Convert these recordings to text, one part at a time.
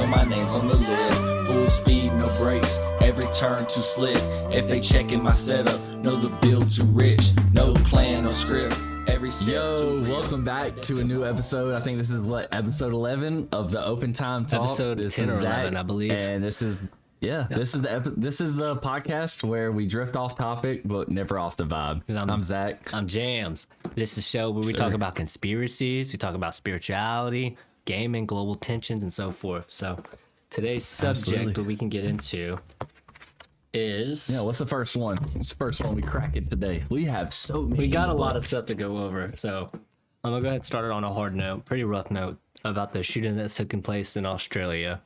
so my name's on the list. Full speed, no brakes, every turn too slick. If they checking my setup, know the bill too rich. No plan, no script. Every step. Yo, welcome back to a new episode. I think this is episode 11 of the OpenTimeTalk. Episode 10 or 11, I believe. And this is this is the podcast where we drift off topic but never off the vibe. I'm Zach. I'm Jams. This is a show where we talk about conspiracies, we talk about spirituality, gaming, global tensions, and so forth. So today's subject that we can get into is... Yeah, what's the first one? What's the first one we crack it today? We have so many. We got a lot of stuff to go over. So I'm going to go ahead and start it on a hard note, pretty rough note, about the shooting that's taking place in Australia.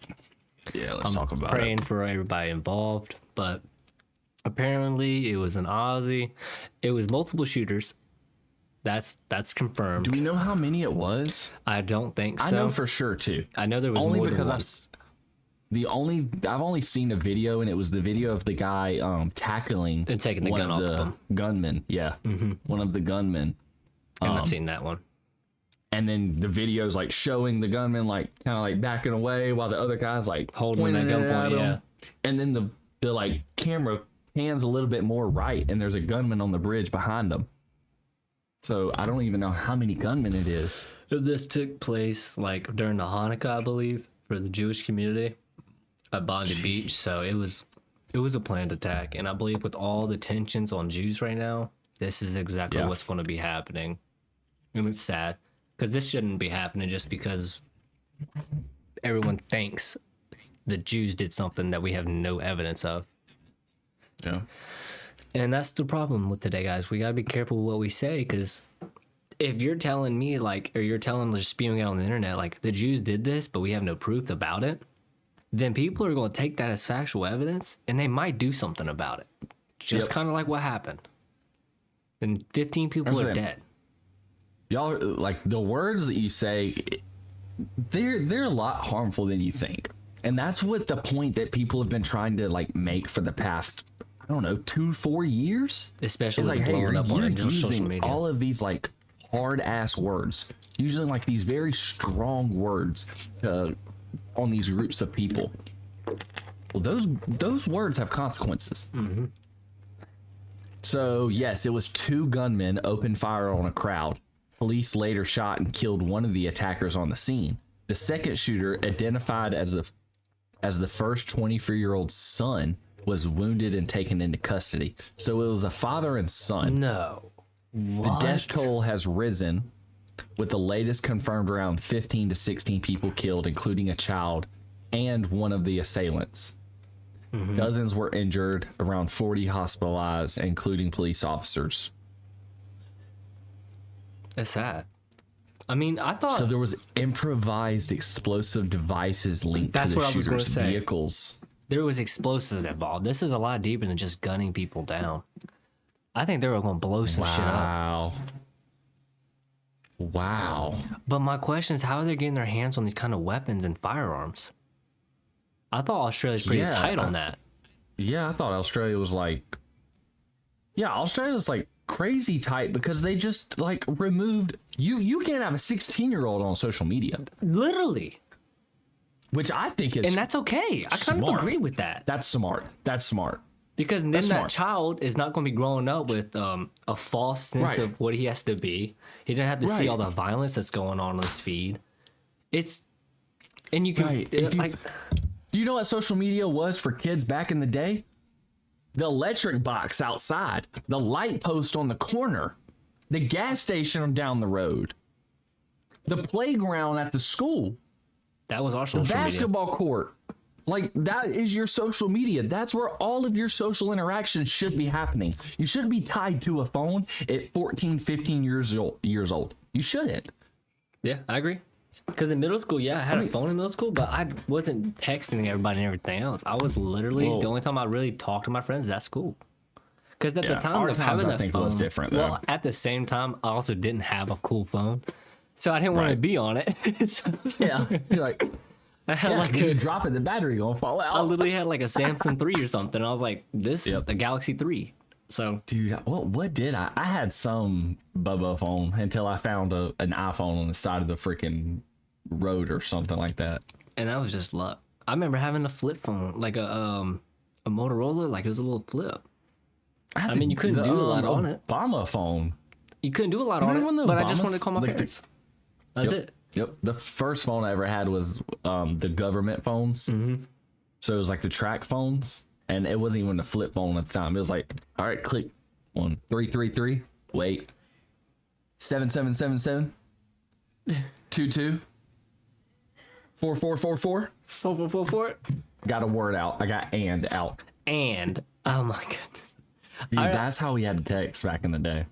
Yeah, let's talk about it. Praying for everybody involved, but apparently it was an Aussie. It was multiple shooters. That's confirmed. Do we know how many it was? I don't think so. I know for sure too. I know there was only more because than one. I've only seen a video, and it was the video of the guy tackling and taking the gun off of him. Gunmen. Yeah, one of the gunmen. I've seen that one. And then the video's like showing the gunman like kind of like backing away while the other guy's like holding that gunpoint. Yeah. And then the like camera pans a little bit more right, and there's a gunman on the bridge behind them. So I don't even know how many gunmen it is. This took place like during the Hanukkah, I believe, for the Jewish community at Bondi Beach. So it was a planned attack, and I believe with all the tensions on Jews right now, this is exactly what's going to be happening. And it's sad because this shouldn't be happening just because everyone thinks the Jews did something that we have no evidence of. Yeah. And that's the problem with today, guys. We gotta be careful with what we say, because if you're telling me or you're just spewing out on the internet like the Jews did this, but we have no proof about it, then people are going to take that as factual evidence, and they might do something about it. Just kind of like what happened. And 15 people are dead. Y'all, like, the words that you say, they're a lot harmful than you think. And that's what the point that people have been trying to like make for the past, I don't know, 2-4 years. Especially like, hey, blowing up on social using media. all of these like hard ass words, using like these very strong words on these groups of people. Well, those words have consequences. Mm-hmm. So yes, it was 2 gunmen opened fire on a crowd. Police later shot and killed one of the attackers on the scene. The second shooter, identified as the first 24-year-old son, was wounded and taken into custody. So it was a father and son. No. What? The death toll has risen, with the latest confirmed around 15 to 16 people killed, including a child and one of the assailants. Mm-hmm. Dozens were injured, around 40 hospitalized, including police officers. That's sad. I mean, I thought... So there was improvised explosive devices linked to the shooters' vehicles. There was explosives involved. This is a lot deeper than just gunning people down. I think they were going to blow some shit up. Wow. But my question is, how are they getting their hands on these kind of weapons and firearms? I thought Australia's pretty tight on that. Yeah, I thought Australia was like... Yeah, Australia was like crazy tight because they just like removed... You can't have a 16-year-old on social media. Literally. Which I think is... And that's okay. I kind of agree with that. That's smart. Because then that child is not going to be growing up with a false sense of what he has to be. He didn't have to see all the violence that's going on his feed. And you can... Do you know what social media was for kids back in the day? The electric box outside, the light post on the corner, the gas station down the road, the playground at the school. That was our social media. The basketball court. Like, that is your social media. That's where all of your social interactions should be happening. You shouldn't be tied to a phone at 14, 15 years old. You shouldn't. Yeah, I agree. Because in middle school, I had a phone in middle school, but I wasn't texting everybody and everything else. I was literally, the only time I really talked to my friends is at school. Because at the time of having that phone, was different, though. Well, at the same time, I also didn't have a cool phone. So I didn't want to be on it. Yeah, you're like... I had you drop it, the battery gonna fall out. I literally had like a Samsung 3 or something. I was like, this is the Galaxy 3. So, dude, what did I had some Bubba phone until I found an iPhone on the side of the freaking road or something like that. And that was just luck. I remember having a flip phone, like a Motorola, like it was a little flip. I mean, you couldn't do a lot on it. Obama phone. You couldn't do a lot on Remember when it, the but I just Obamas- wanted to call my like the- parents. That's Yep. it. Yep. The first phone I ever had was the government phones. Mm-hmm. So it was like the track phones, and it wasn't even a flip phone at the time. It was like, all right, click 1333. Wait. 7777 22 4444. 4. Got a word out. I got and out. And oh my goodness. Dude, I- that's how we had text back in the day.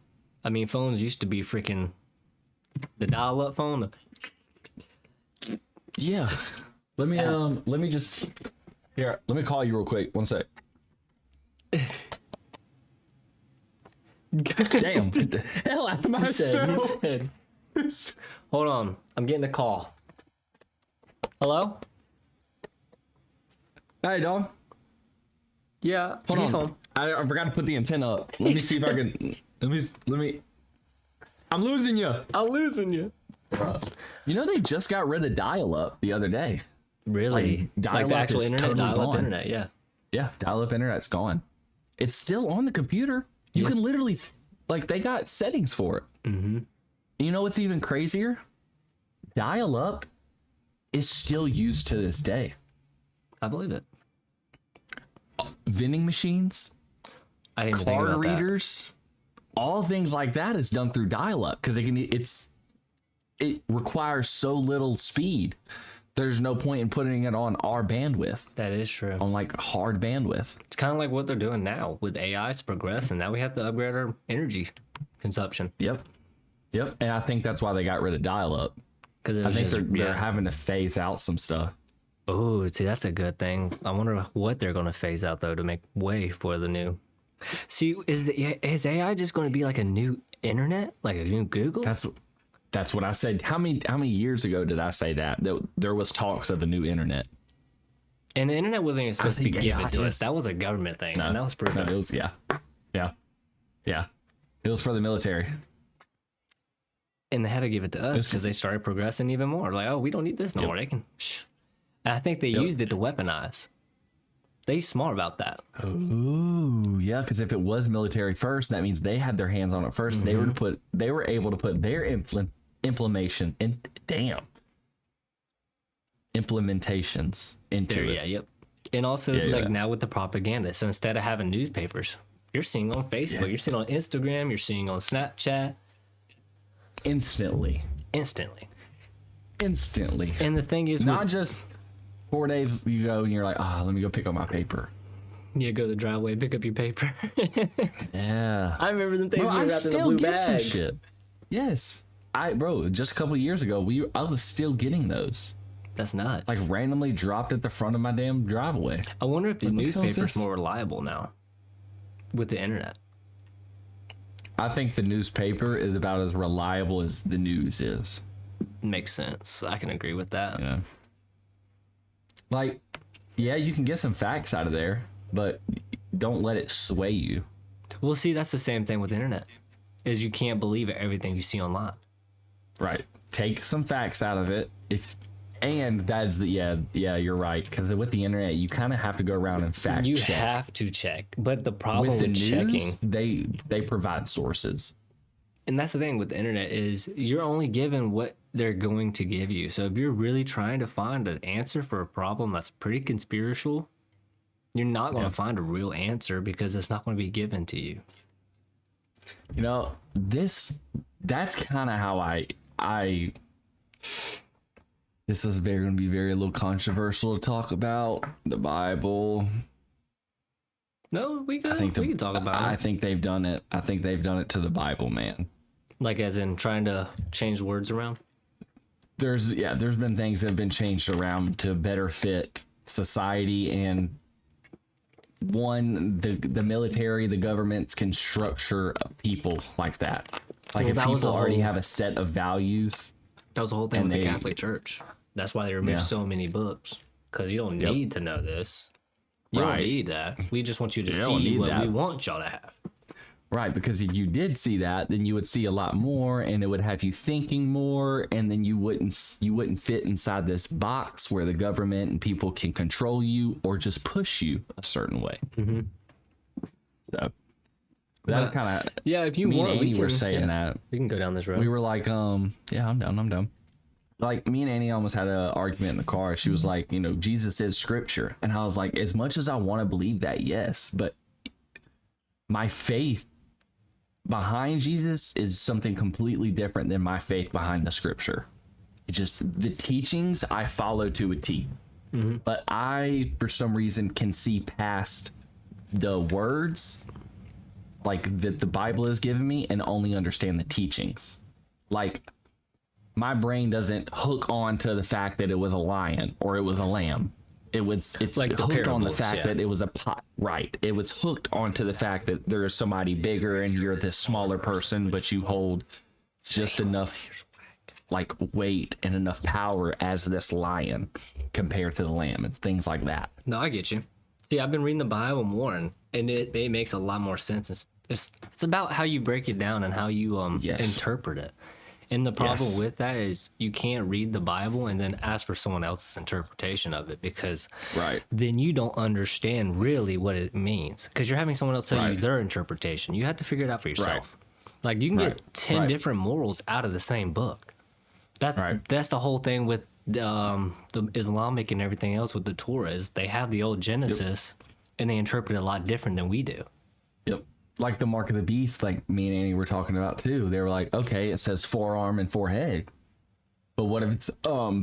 I mean, phones used to be freaking the dial-up phone. Yeah. Let me just here. Let me call you real quick. One sec. Damn. What the hell out of my He said. Hold on, I'm getting a call. Hello? Hey, dog. Yeah, Hold he's on. home. I forgot to put the antenna up. Let me see if I can. Let me. I'm losing you. I'm losing you. You know they just got rid of dial-up the other day. Really? Like, Like the dial-up actual is internet, totally dial-up gone. internet, yeah. Yeah, dial-up internet's gone. It's still on the computer. You can literally, like, they got settings for it. Mm-hmm. You know what's even crazier? Dial-up is still used to this day. I believe it. Vending machines, I didn't even think card about that. readers, all things like that is done through dial-up because it requires so little speed. There's no point in putting it on our bandwidth, That is true. on like hard bandwidth. It's kind of like what they're doing now with AI. It's progressing. Now we have to upgrade our energy consumption Yep. And I think that's why they got rid of dial-up. because I think they're having to phase out some stuff. Oh, see, that's a good thing. I wonder what they're going to phase out though to make way for the new. See, is AI just going to be like a new internet, like a new Google? That's what I said. How many years ago did I say that there was talks of a new internet? And the internet wasn't even supposed to be think given AI to us. is- That was a government thing, and that was No, proven. it was yeah. It was for the military. And they had to give it to us because they started progressing even more. Like, oh, we don't need this no more. They can. Psh. And I think they used it to weaponize. They smart about that. Ooh, yeah, because if it was military first, that means they had their hands on it 1st. They were able to put their implementations into it. Yeah, yep. And also, now with the propaganda. So instead of having newspapers, you're seeing on Facebook, you're seeing on Instagram, you're seeing on Snapchat Instantly. instantly. And And the thing is, not just 4 days you go and you're like, let me go pick up my paper. you go to the driveway, pick up your paper. Yeah. I remember the things Bro, we I wrapped in a still blue get some bag. shit. Yes. Just a couple years ago, I was still getting those. That's nuts. Like randomly dropped at the front of my damn driveway. I wonder if the What the hell is newspaper's this? more reliable now with the internet. I think the newspaper is about as reliable as the news is. Makes sense. I can agree with that. Yeah. Like, yeah, you can get some facts out of there, but don't let it sway you. Well, see, that's the same thing with the internet. Is you can't believe everything you see online. Right. Take some facts out of it. And that's you're right. Because with the internet, you kind of have to go around and fact You check. have to check. But the problem With with, the checking, news, they provide sources. and that's the thing with the internet, is you're only given what they're going to give you. So if you're really trying to find an answer for a problem that's pretty conspiratorial, you're not going to find a real answer because it's not going to be given to you. You know, that's kind of how I this is going to be very a little controversial to talk about the Bible. No, we could. We We can talk about I it. think they've done it. I think they've done it to the Bible, man. Like as in trying to change words around. There's been things that have been changed around to better fit society, and the military, the governments can structure people like that. Like Well, if that was people a already whole- have a set of values. That was the whole thing And with the they- Catholic Church. That's why they removed Yeah. so many books. Because you don't Yep. need to know this. You Right. don't need that. We just want you to You don't see need what that. we want y'all to have. Right, because if you did see that, then you would see a lot more, and it would have you thinking more, and then you wouldn't fit inside this box where the government and people can control you or just push you a certain way. Mm-hmm. So that's kind of if you me want, and Annie were saying that. we can go down this road. We were like, yeah, I'm done. Like me and Annie almost had an argument in the car. She was like, Jesus is scripture, and I was like, as much as I want to believe that, yes, but my faith behind Jesus is something completely different than my faith behind the scripture. It's just the teachings I follow to a T. Mm-hmm. But I, for some reason, can see past the words like that the Bible has given me and only understand the teachings. Like my brain doesn't hook on to the fact that it was a lion or it was a lamb. It's like hooked on the parables, fact that it was a pot. Right. It was hooked onto the fact that there is somebody bigger and you're this smaller person, but you hold just enough like weight and enough power as this lion compared to the lamb. It's things like that. No, I get you. See, I've been reading the Bible more, and it makes a lot more sense. It's about how you break it down and how you interpret it. And the problem with that is you can't read the Bible and then ask for someone else's interpretation of it, because then you don't understand really what it means, because you're having someone else tell you their interpretation. You have to figure it out for yourself. Like you can get 10 different morals out of the same book. That's the whole thing with the Islamic and everything else with the Torah is they have the old Genesis and they interpret it a lot different than we do. Yep. Like the mark of the beast, like me and Annie were talking about too. They were like, okay, it says forearm and forehead, but what if it's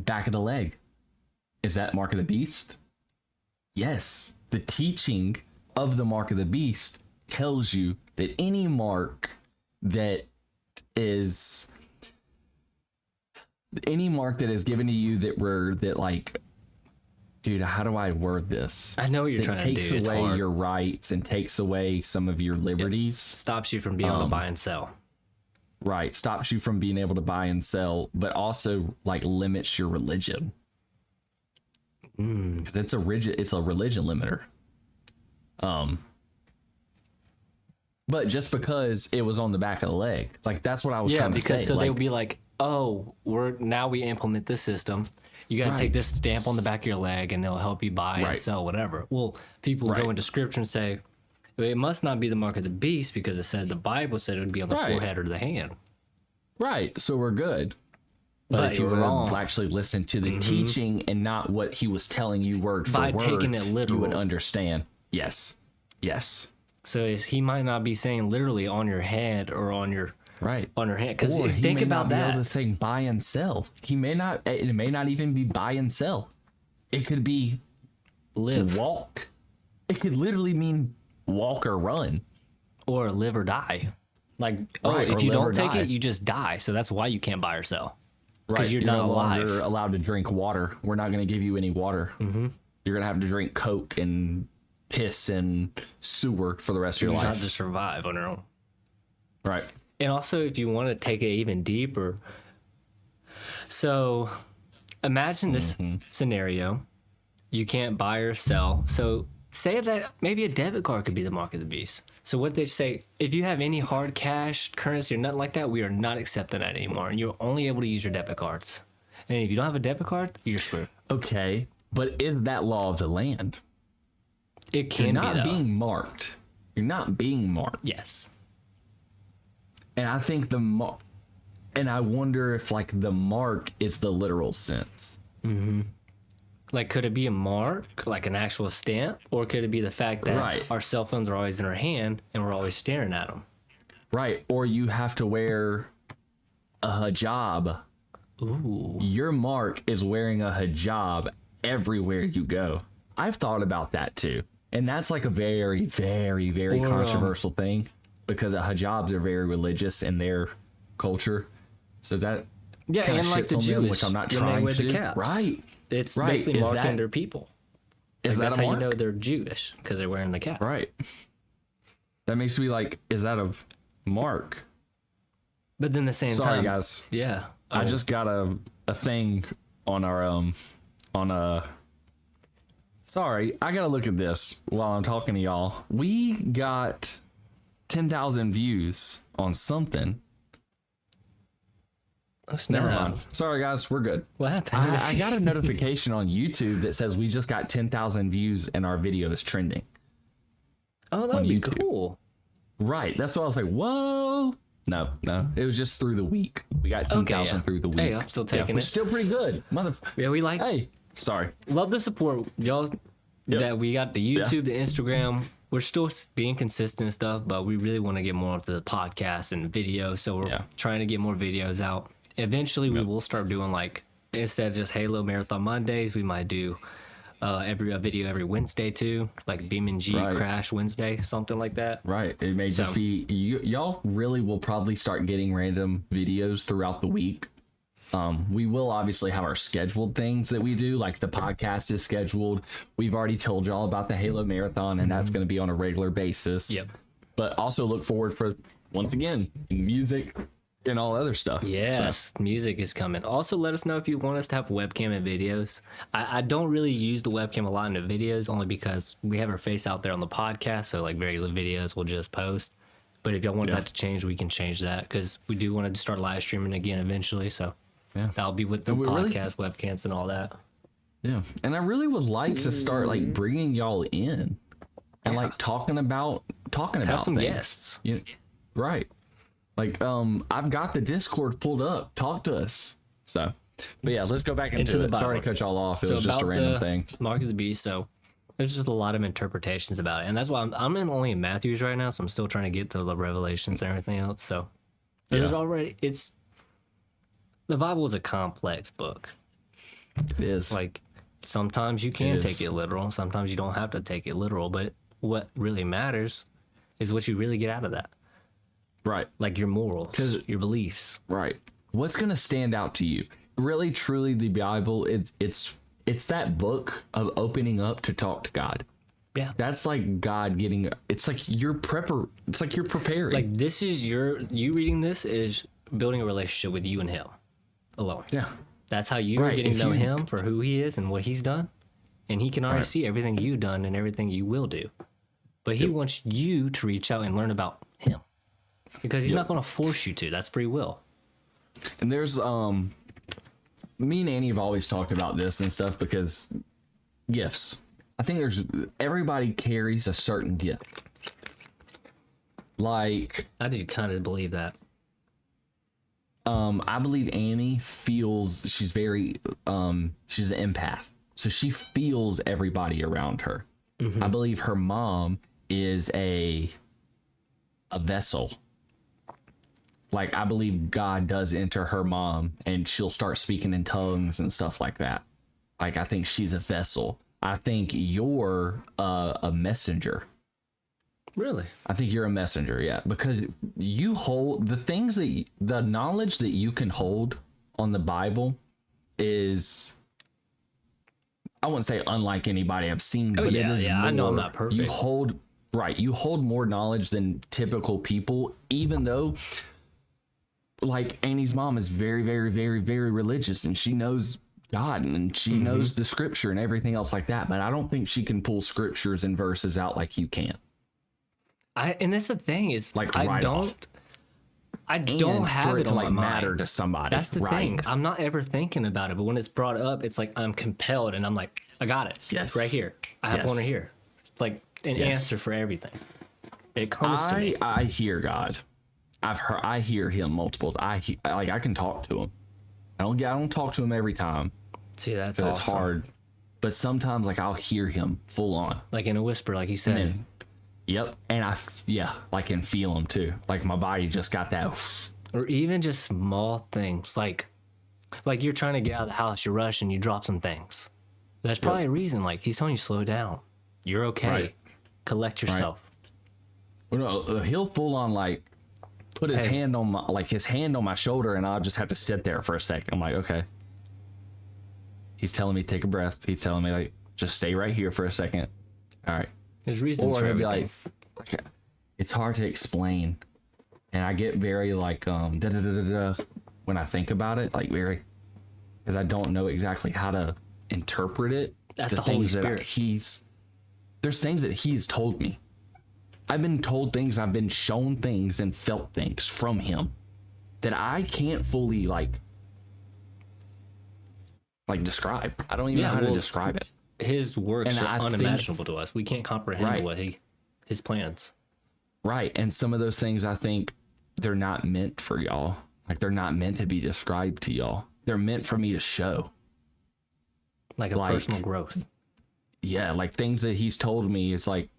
back of the leg? Is that mark of the beast? Yes. The teaching of the mark of the beast tells you that any mark that is given to you that like, dude, how do I word this? I know what you're trying to do. Takes away your rights and takes away some of your liberties. Stops you from being able to buy and sell. Right. Stops you from being able to buy and sell, but also like limits your religion. Because it's a religion limiter. But just because it was on the back of the leg, like that's what I was trying to say. So they would be like, oh, we implement this system. You got to take this stamp on the back of your leg and it'll help you buy and sell whatever. Well, people go into scripture and say, it must not be the mark of the beast because the Bible said it would be on the forehead or the hand. Right. So we're good. But if you would actually listen to the teaching and not what he was telling you word for word, taking it literal, you would understand. Yes. So he might not be saying literally on your head or on your on your hand, because think about that. He may not be able to say buy and sell. It may not even be buy and sell. It could be walk. It could literally mean walk or run, or live or die. Like if you don't take it, you just die. So that's why you can't buy or sell. Because you're not alive. You're allowed to drink water. We're not going to give you any water. Mm-hmm. You're going to have to drink Coke and piss and sewer for the rest of your life. You have to survive on your own. Right. And also, if you want to take it even deeper, so imagine this scenario. You can't buy or sell. So say that maybe a debit card could be the mark of the beast. So what they say, if you have any hard cash, currency, or nothing like that, we are not accepting that anymore. And you're only able to use your debit cards. And if you don't have a debit card, you're screwed. Okay, but is that law of the land? It can be, You're not being marked. You're not being marked. Yes. And I think and I wonder if like the mark is the literal sense. Mm-hmm. Like, could it be a mark, like an actual stamp, or could it be the fact that our cell phones are always in our hand and we're always staring at them? Right. Or you have to wear a hijab. Ooh. Your mark is wearing a hijab everywhere you go. I've thought about that too. And that's like a very, very, very controversial thing, because hijabs are very religious in their culture. So that kind of shits on them, which I'm not trying to do. Right. It's basically marking their people. That's how you know they're Jewish, because they're wearing the cap. Right. That makes me like, is that a mark? But then the same time. Sorry, guys. Yeah. I just got a thing on our Sorry, I gotta look at this while I'm talking to y'all. We got 10,000 views on something. Never mind. Sorry, guys. We're good. What happened? I got a notification on YouTube that says we just got 10,000 views and our video is trending. Oh, that'd be YouTube. cool. Right. That's why I was like, whoa. No. It was just through the week. We got 10,000 through the week. Hey, I'm still taking which it. is still pretty good. Yeah, we like. Hey, sorry. Love the support, y'all. Yep. That we got the YouTube, the Instagram. We're still being consistent and stuff, but we really want to get more onto the podcast and video. So we're trying to get more videos out. Eventually, we will start doing like, instead of just Halo Marathon Mondays, we might do a video every Wednesday too, like BeamNG Crash Wednesday, something like that. Right. It may just be y'all really will probably start getting random videos throughout the week. We will obviously have our scheduled things that we do, like the podcast is scheduled. We've already told y'all about the Halo Marathon, and that's going to be on a regular basis. Yep. But also look forward for, once again, music and all other stuff. Yes, music is coming. Also, let us know if you want us to have webcam and videos. I don't really use the webcam a lot in the videos, only because we have our face out there on the podcast, so like regular videos we'll just post. But if y'all want that to change, we can change that, because we do want to start live streaming again eventually, so that'll be with the podcast webcams and all that. Yeah, and I really would like to start like bringing y'all in and like talking about have some things. Guests. You know, right. Like, I've got the Discord pulled up. Talk to us. So, but yeah, let's go back into it. Sorry to cut y'all off. It was just a random thing. Mark of the Beast. So there's just a lot of interpretations about it, and that's why I'm only in Matthew's right now. So I'm still trying to get to the Revelations and everything else. So there's the Bible is a complex book. It is. Like, sometimes you can take it literal. Sometimes you don't have to take it literal. But what really matters is what you really get out of that. Right. Like your morals, your beliefs. Right. What's going to stand out to you? Really, truly, the Bible, it's that book of opening up to talk to God. Yeah. That's like God getting, it's like you're preparing. Like, this is you reading this is building a relationship with you and him alone. Yeah. That's how you're getting to know him for who he is and what he's done. And he can already see everything you've done and everything you will do. But he wants you to reach out and learn about him. Because he's not going to force you to. That's free will. And there's me and Annie have always talked about this and stuff, because gifts. I think everybody carries a certain gift. Like, I do kind of believe that. I believe Annie feels, she's very she's an empath. So she feels everybody around her. Mm-hmm. I believe her mom is a vessel. Like, I believe God does enter her mom and she'll start speaking in tongues and stuff like that. Like, I think she's a vessel. I think you're a messenger. Really? I think you're a messenger, yeah. Because you hold the knowledge that you can hold on the Bible is, I wouldn't say unlike anybody I've seen, but it is more, I know I'm not perfect. You hold more knowledge than typical people, even though, like, Annie's mom is very, very, very, very religious, and she knows God and she knows the scripture and everything else like that. But I don't think she can pull scriptures and verses out like you can. And that's the thing is, like, I don't have it on my mind. Matter to somebody. That's the thing. I'm not ever thinking about it, but when it's brought up, it's like I'm compelled, and I'm like, I got it. Yes, it's right here. I have one here. It's like an answer for everything. It comes to me. I hear God. I hear him multiple. I can talk to him. I don't talk to him every time. See, that's awesome. It's hard, but sometimes, like, I'll hear him full on, like in a whisper, like he said. And I can feel him too. Like, my body just got that. Or even just small things, like you're trying to get out of the house, you rush and you drop some things. That's probably a reason. Like, he's telling you, slow down. You're okay. Right. Collect yourself. Right. Well, no, he'll full on, like, put his hand on my shoulder, and I'll just have to sit there for a second. I'm like, okay. He's telling me take a breath. He's telling me, like, just stay right here for a second. All right. There's reasons for everything. Be like, okay, it's hard to explain, and I get very like when I think about it, like, very, because I don't know exactly how to interpret it. That's the Holy Spirit. There's things that he's told me, I've been told things, I've been shown things and felt things from him that I can't fully like describe. I don't even know how to describe it. His works And are I unimaginable to us. We can't comprehend his plans. Right. And some of those things, I think they're not meant for y'all. Like, they're not meant to be described to y'all. They're meant for me to show. Like personal growth. Yeah, like things that he's told me. It's like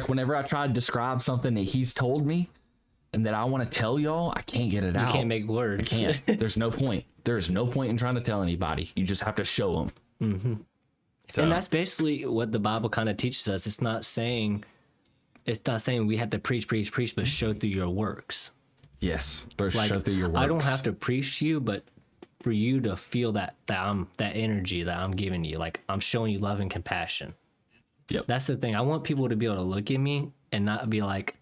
whenever I try to describe something that he's told me and that I want to tell y'all, I can't get it out. You can't make words. I can't. There's no point. There's no point in trying to tell anybody. You just have to show them. Mm-hmm. So. And that's basically what the Bible kind of teaches us. It's not saying we have to preach, but show through your works. Yes, show through your works. I don't have to preach to you, but for you to feel that energy that I'm giving you, like I'm showing you love and compassion. Yep. That's the thing. I want people to be able to look at me and not be like,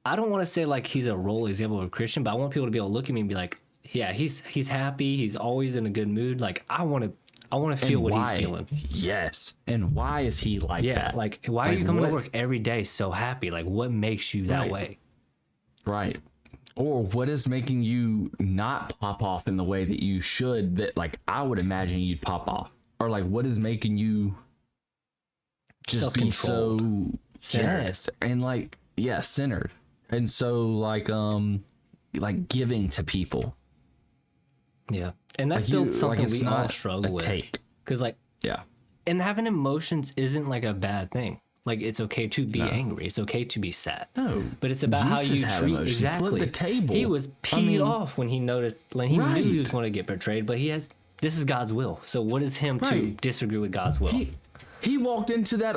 I don't want to say like he's a role example of a Christian, but I want people to be able to look at me and be like, yeah, he's happy. He's always in a good mood. Like I want to feel what he's feeling. Yes. And why is he like that? Yeah. Like why are you coming to work every day so happy? Like what makes you that way? Right. Or what is making you not pop off in the way that you should, that like I would imagine you'd pop off? Or like what is making you just be so centered. Yes, and like centered. And so like giving to people. Yeah. And that's still something we all struggle with. Because like and having emotions isn't like a bad thing. Like it's okay to be angry. It's okay to be sad. No, but it's about Jesus how you treat. Emotions. Exactly. Flip the table. He was peed off when he noticed. Like he knew he was going to get betrayed. But this is God's will. So what is him to disagree with God's will? He walked into that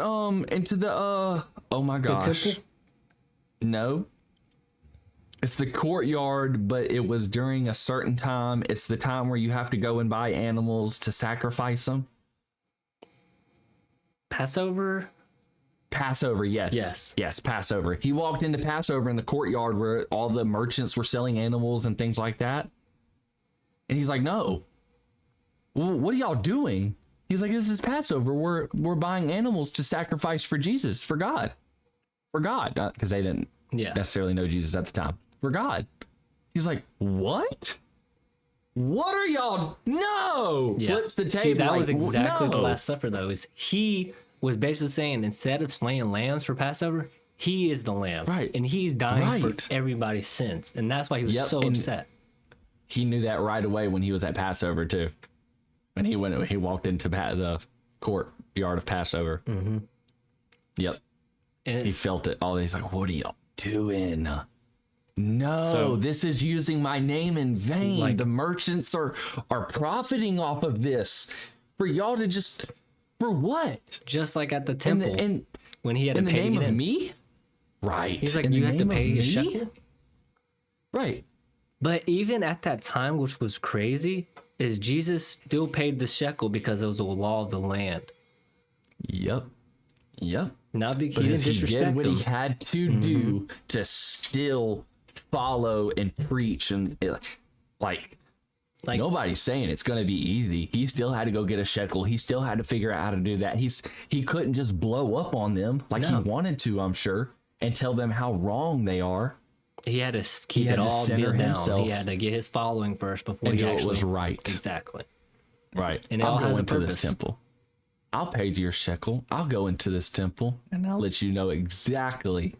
into the oh my gosh. The temple? No. It's the courtyard, but it was during a certain time. It's the time where you have to go and buy animals to sacrifice them. Passover, yes. Yes, Passover. He walked into Passover in the courtyard where all the merchants were selling animals and things like that. And he's like, no. Well, what are y'all doing? He's like, this is Passover. We're buying animals to sacrifice for Jesus, for God. For God. Because they didn't necessarily know Jesus at the time. For God. He's like, what? What are y'all? No! Yeah. Flips the table. See, that was exactly the Last Supper, though. Is he was basically saying instead of slaying lambs for Passover, he is the lamb. Right. And he's dying for everybody's sins. And that's why he was so upset. He knew that right away when he was at Passover, too. When he walked into the courtyard of Passover. Mm-hmm. Yep. And he felt it. He's like, what are y'all doing? No, this is using my name in vain. Like, the merchants are profiting off of this. For y'all to just... For what? Just like at the temple. When he had to pay in the name of me? Right. He's like, you have to pay a shekel? Right. But even at that time, which was crazy, is Jesus still paid the shekel because it was the law of the land. Yep. Not because he did what he had to do to still follow and preach, and like nobody's saying it's going to be easy. He still had to go get a shekel. He still had to figure out how to do that. He couldn't just blow up on them like he wanted to, I'm sure, and tell them how wrong they are. He had to keep it all built down. He had to get his following first before he actually was right. Exactly. Right. And I'll go into this temple. I'll pay your shekel. I'll go into this temple and I'll let you know exactly.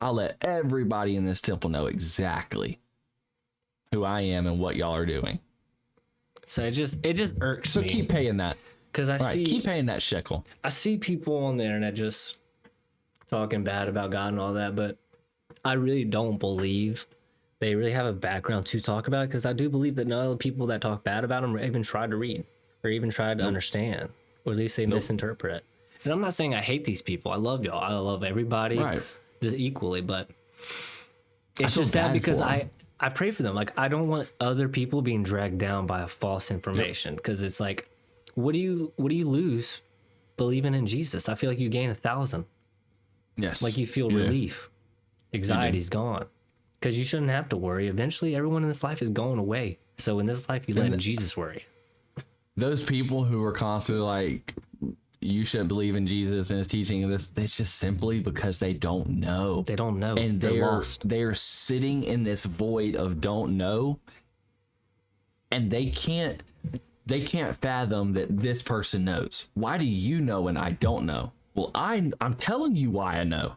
I'll let everybody in this temple know exactly who I am and what y'all are doing. So it just irks me. So keep paying that. Because keep paying that shekel. I see people on the internet just talking bad about God and all that, but I really don't believe they really have a background to talk about it, because I do believe that none of the people that talk bad about him even tried to read or even tried to understand, or at least they misinterpret it. And I'm not saying I hate these people. I love y'all. I love everybody equally, but it's just sad because I pray for them. Like, I don't want other people being dragged down by false information, because it's like, what do you lose believing in Jesus? I feel like you gain 1,000. Yes. Like, you feel relief. Anxiety's gone, because you shouldn't have to worry. Eventually, everyone in this life is going away. So in this life, you let Jesus worry. Those people who are constantly like you shouldn't believe in Jesus and his teaching and this. It's just simply because they don't know. They don't know. And They're lost. they're sitting in this void of don't know, and they can't fathom that this person knows. Why do you know and I don't know? Well, I'm telling you why I know,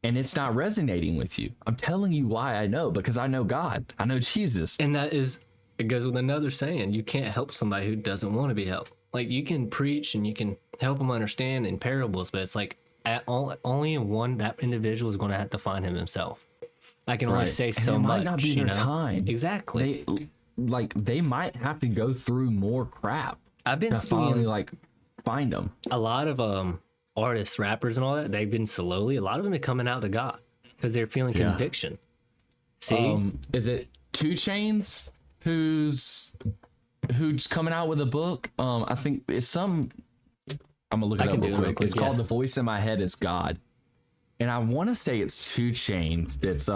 and it's not resonating with you. I'm telling you why I know, because I know God. I know Jesus. And it goes with another saying: you can't help somebody who doesn't want to be helped. Like, you can preach and you can help them understand in parables, but it's like only in that individual is going to have to find him himself. I can only say so much. Might not be their time. Exactly. They might have to go through more crap. I've been to seeing finally find them. a lot of artists, rappers, and all that. They've been slowly. A lot of them are coming out to God because they're feeling conviction. See, is it 2 Chainz who's coming out with a book? I think it's some. I'm gonna look it up real quick. It's called "The Voice in My Head Is God," and I want to say it's 2 Chainz that's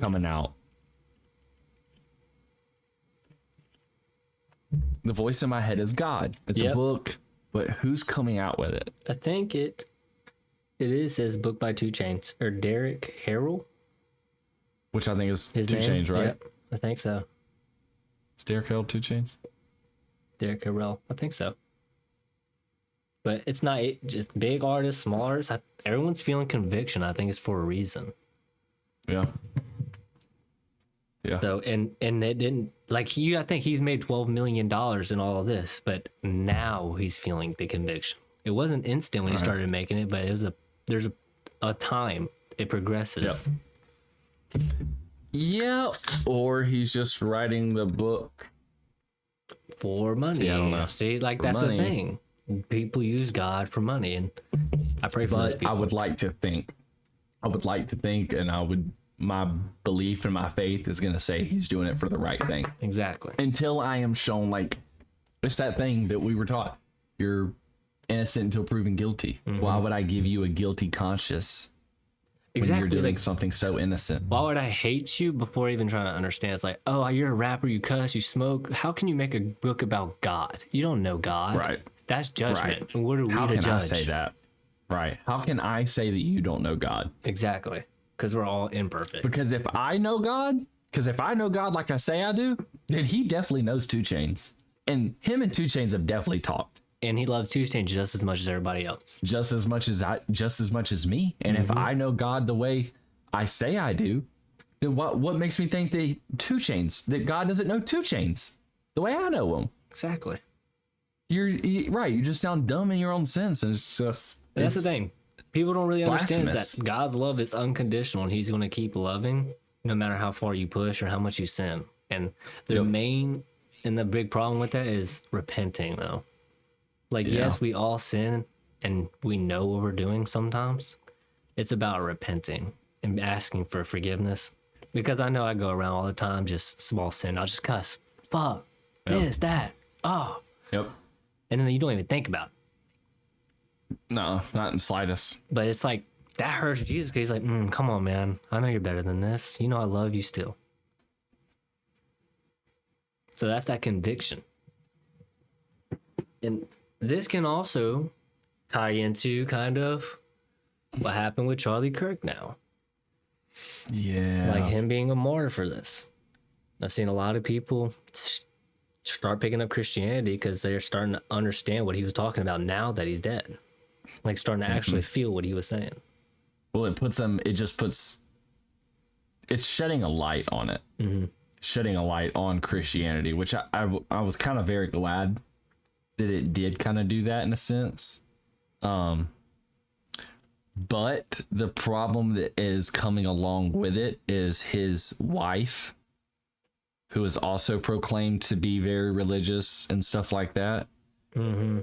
coming out. The Voice in My Head Is God. It's a book, but who's coming out with it? I think it says book by 2 Chainz or Derek Harrell. Which I think is His 2 name? Chainz, right? Yep, I think so. Is Derek Harrell 2 Chainz? Derek Harrell, I think so. But it's not just big artists, small artists. Everyone's feeling conviction. I think it's for a reason. Yeah. Yeah. So and it didn't I think he's made $12 million in all of this, but now he's feeling the conviction. It wasn't instant when he started making it, but there's a time it progresses. Yep. Yeah, or he's just writing the book For money. See, I don't know. See, that's money. the thing. People use God for money, and I pray for those but people. I would like to think, and my belief and my faith is going to say he's doing it for the right thing. Exactly. Until I am shown, it's that thing that we were taught. You're innocent until proven guilty. Mm-hmm. Why would I give you a guilty conscience when you're doing something so innocent? Why would I hate you before even trying to understand? It's like, oh, you're a rapper, you cuss, you smoke. How can you make a book about God? You don't know God. Right. That's judgment. Right. And what are we How to can judge? I say that? Right. How can I say that you don't know God? Exactly. Because we're all imperfect. Because if I know God like I say I do, then he definitely knows 2 Chainz. And him and 2 Chainz have definitely talked. And he loves 2 Chainz just as much as everybody else. Just as much as me. And if I know God the way I say I do, then what makes me think that 2 Chainz, that God doesn't know 2 Chainz the way I know him? Exactly. You're right. You just sound dumb in your own sense. And it's just... That's the thing. People don't really understand blasphemous. that God's love is unconditional, and he's going to keep loving no matter how far you push or how much you sin. And the main and the big problem with that is repenting, though. Yes, we all sin and we know what we're doing sometimes. It's about repenting and asking for forgiveness. Because I know I go around all the time, just small sin. I'll just cuss. Fuck. This, that. Oh. Yep. And then you don't even think about it. No, not in the slightest. But it's like, that hurts Jesus because he's like, come on, man. I know you're better than this. You know I love you still. So that's that conviction. And this can also tie into kind of what happened with Charlie Kirk now. Yeah. Like him being a martyr for this. I've seen a lot of people start picking up Christianity because they're starting to understand what he was talking about now that he's dead. Like starting to actually feel what he was saying. Well, it's shedding a light on it. Mm-hmm. Shedding a light on Christianity, which I was kind of very glad that it did kind of do that in a sense. But the problem that is coming along with it is his wife, who is also proclaimed to be very religious and stuff like that. Mm-hmm.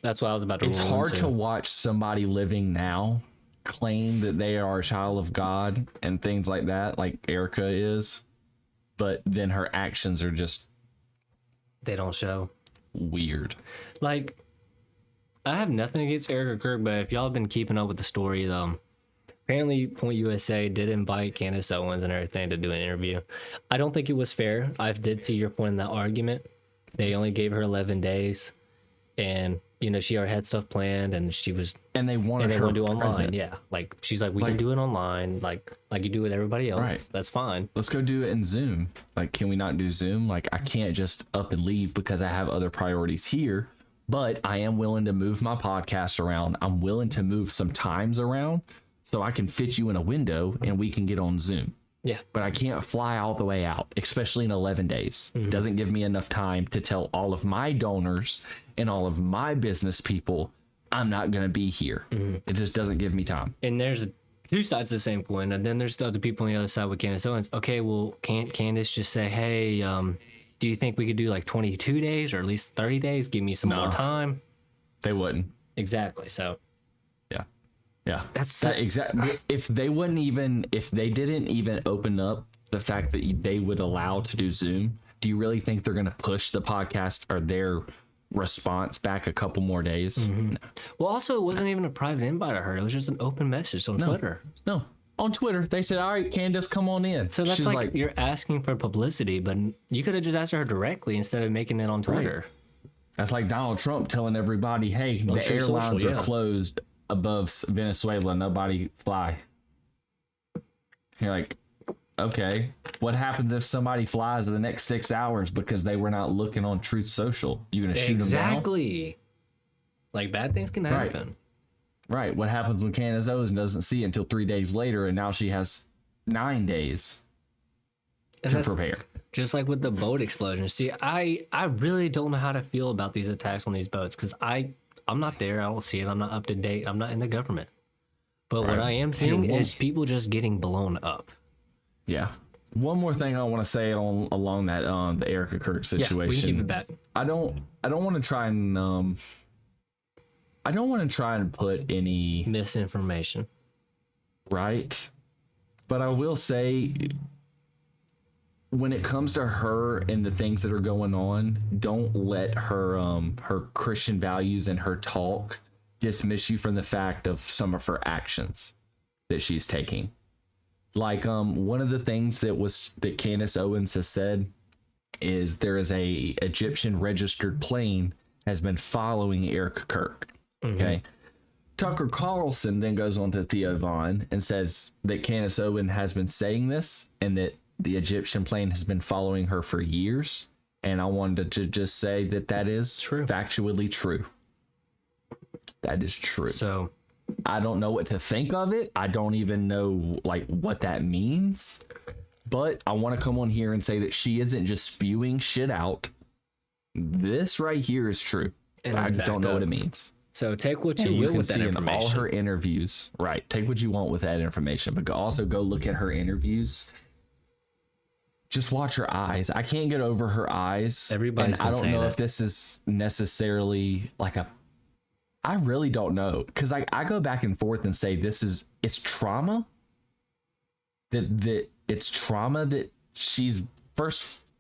That's what I was about to. It's hard to watch somebody living now claim that they are a child of God and things like that, like Erica is, but then her actions are just they don't show. Weird. Like, I have nothing against Erica Kirk, but if y'all have been keeping up with the story, though, apparently Point USA did invite Candace Owens and everything to do an interview. I don't think it was fair. I did see your point in that argument. They only gave her 11 days, and you know, she already had stuff planned, and she was, And they wanted and they her want to do online. present. Yeah, like she's like, we can do it online, like you do with everybody else. Right. That's fine. Let's go do it in Zoom. Like, can we not do Zoom? Like, I can't just up and leave because I have other priorities here, but I am willing to move my podcast around. I'm willing to move some times around so I can fit you in a window and we can get on Zoom. Yeah. But I can't fly all the way out, especially in 11 days. Doesn't give me enough time to tell all of my donors and all of my business people I'm not going to be here. It just doesn't give me time. And there's two sides of the same coin, and then there's the other people on the other side with Candace Owens. Okay, well, can't Candace just say, hey, do you think we could do like 22 days or at least 30 days? Give me some more time. They wouldn't. Exactly. So Yeah. That's that exactly. If they didn't even open up the fact that they would allow to do Zoom, do you really think they're going to push the podcast or their response back a couple more days? No. well, also, it wasn't even a private invite I heard. It was just an open message on Twitter. No. On Twitter, they said, all right, Candace, come on in. So that's She's like you're asking for publicity, but you could have just asked her directly instead of making it on Twitter. That's like Donald Trump telling everybody, hey, the Truth airlines Social, are yeah. closed above Venezuela. Nobody fly. You're like, okay, what happens if somebody flies in the next 6 hours because they were not looking on Truth Social? You gonna shoot them down? Exactly. Like bad things can happen. Right. What happens when Candace Owens doesn't see it until 3 days later, and now she has 9 days And to that's prepare? just like with the boat explosion. See, I really don't know how to feel about these attacks on these boats because I'm not there. I don't see it. I'm not up to date. I'm not in the government. But what I am seeing is people just getting blown up. Yeah. One more thing I want to say along that the Erica Kirk situation. Yeah, we can keep it back. I don't want to try and put any Misinformation. right, but I will say when it comes to her and the things that are going on, don't let her her Christian values and her talk dismiss you from the fact of some of her actions that she's taking. Like one of the things that Candace Owens has said is there is a Egyptian registered plane has been following Erica Kirk. Okay. Tucker Carlson then goes on to Theo Vaughn and says that Candace Owens has been saying this and that the Egyptian plane has been following her for years. And I wanted to just say that is True. factually true. That is true. So I don't know what to think of it. I don't even know like what that means. But I want to come on here and say that she isn't just spewing shit out. This right here is true. And I it's backed don't know up. what it means. So take what you And you will can with that see in information. all her interviews. Right. Take what you want with that information, but also go look at her interviews. Just watch her eyes. I can't get over her eyes. Everybody's and I been don't saying know it. if this is necessarily like I really don't know. Because I go back and forth and say it's trauma. That it's trauma that she's first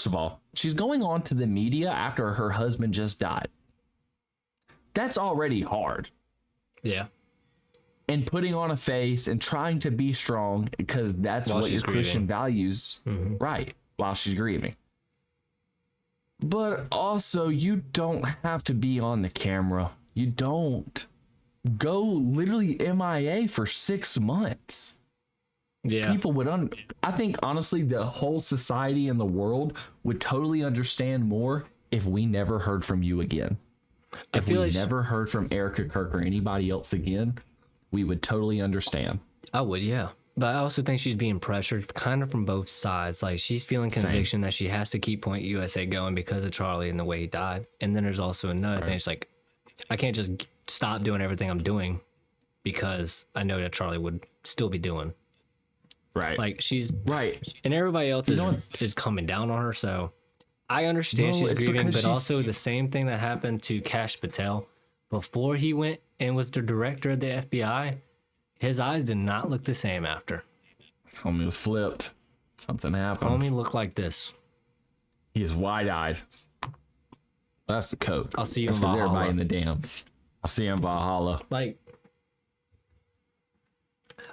of all, she's going on to the media after her husband just died. That's already hard. Yeah. And putting on a face and trying to be strong because that's While what your she's Christian grieving. values, right, while she's grieving. But also, you don't have to be on the camera. You don't. Go literally MIA for 6 months. Yeah. People would I think honestly the whole society and the world would totally understand more if we never heard from you again. If we never heard from Erica Kirk or anybody else again, we would totally understand. I would, yeah. But I also think she's being pressured kind of from both sides. Like she's feeling conviction that she has to keep Point USA going because of Charlie and the way he died. And then there's also another thing. It's like, I can't just stop doing everything I'm doing because I know that Charlie would still be doing. Right. Like she's right. And everybody else is coming down on her. So I understand she's grieving, but also the same thing that happened to Kash Patel before he went and was the director of the FBI. His eyes did not look the same after. Homie was flipped. Something happened. Homie looked like this. He's wide-eyed. That's the coke. I'll see you That's in for Valhalla. everybody in the dam. I'll see you in Valhalla. Like,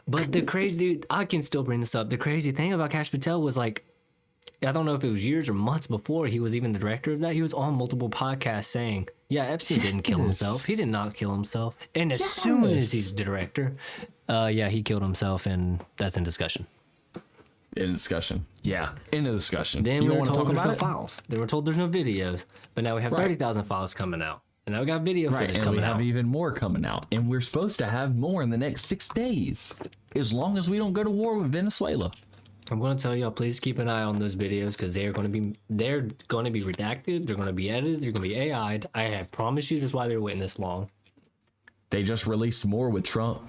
but the crazy dude, I can still bring this up. The crazy thing about Kash Patel was like, I don't know if it was years or months before he was even the director of that. He was on multiple podcasts saying, yeah, Epstein didn't kill himself. He did not kill himself. And as soon as he's the director, yeah, he killed himself, and that's in discussion. In discussion. Yeah, in a discussion. Then you we were want to told talk there's about no it? files. They were told there's no videos. But now we have 30,000 files coming out. And now we got video Right, footage and coming we have out. even more coming out. And we're supposed to have more in the next 6 days. As long as we don't go to war with Venezuela. I'm going to tell y'all, please keep an eye on those videos because they're going to be redacted. They're going to be edited. They're going to be AI'd. I promise you that's why they're waiting this long. They just released more with Trump,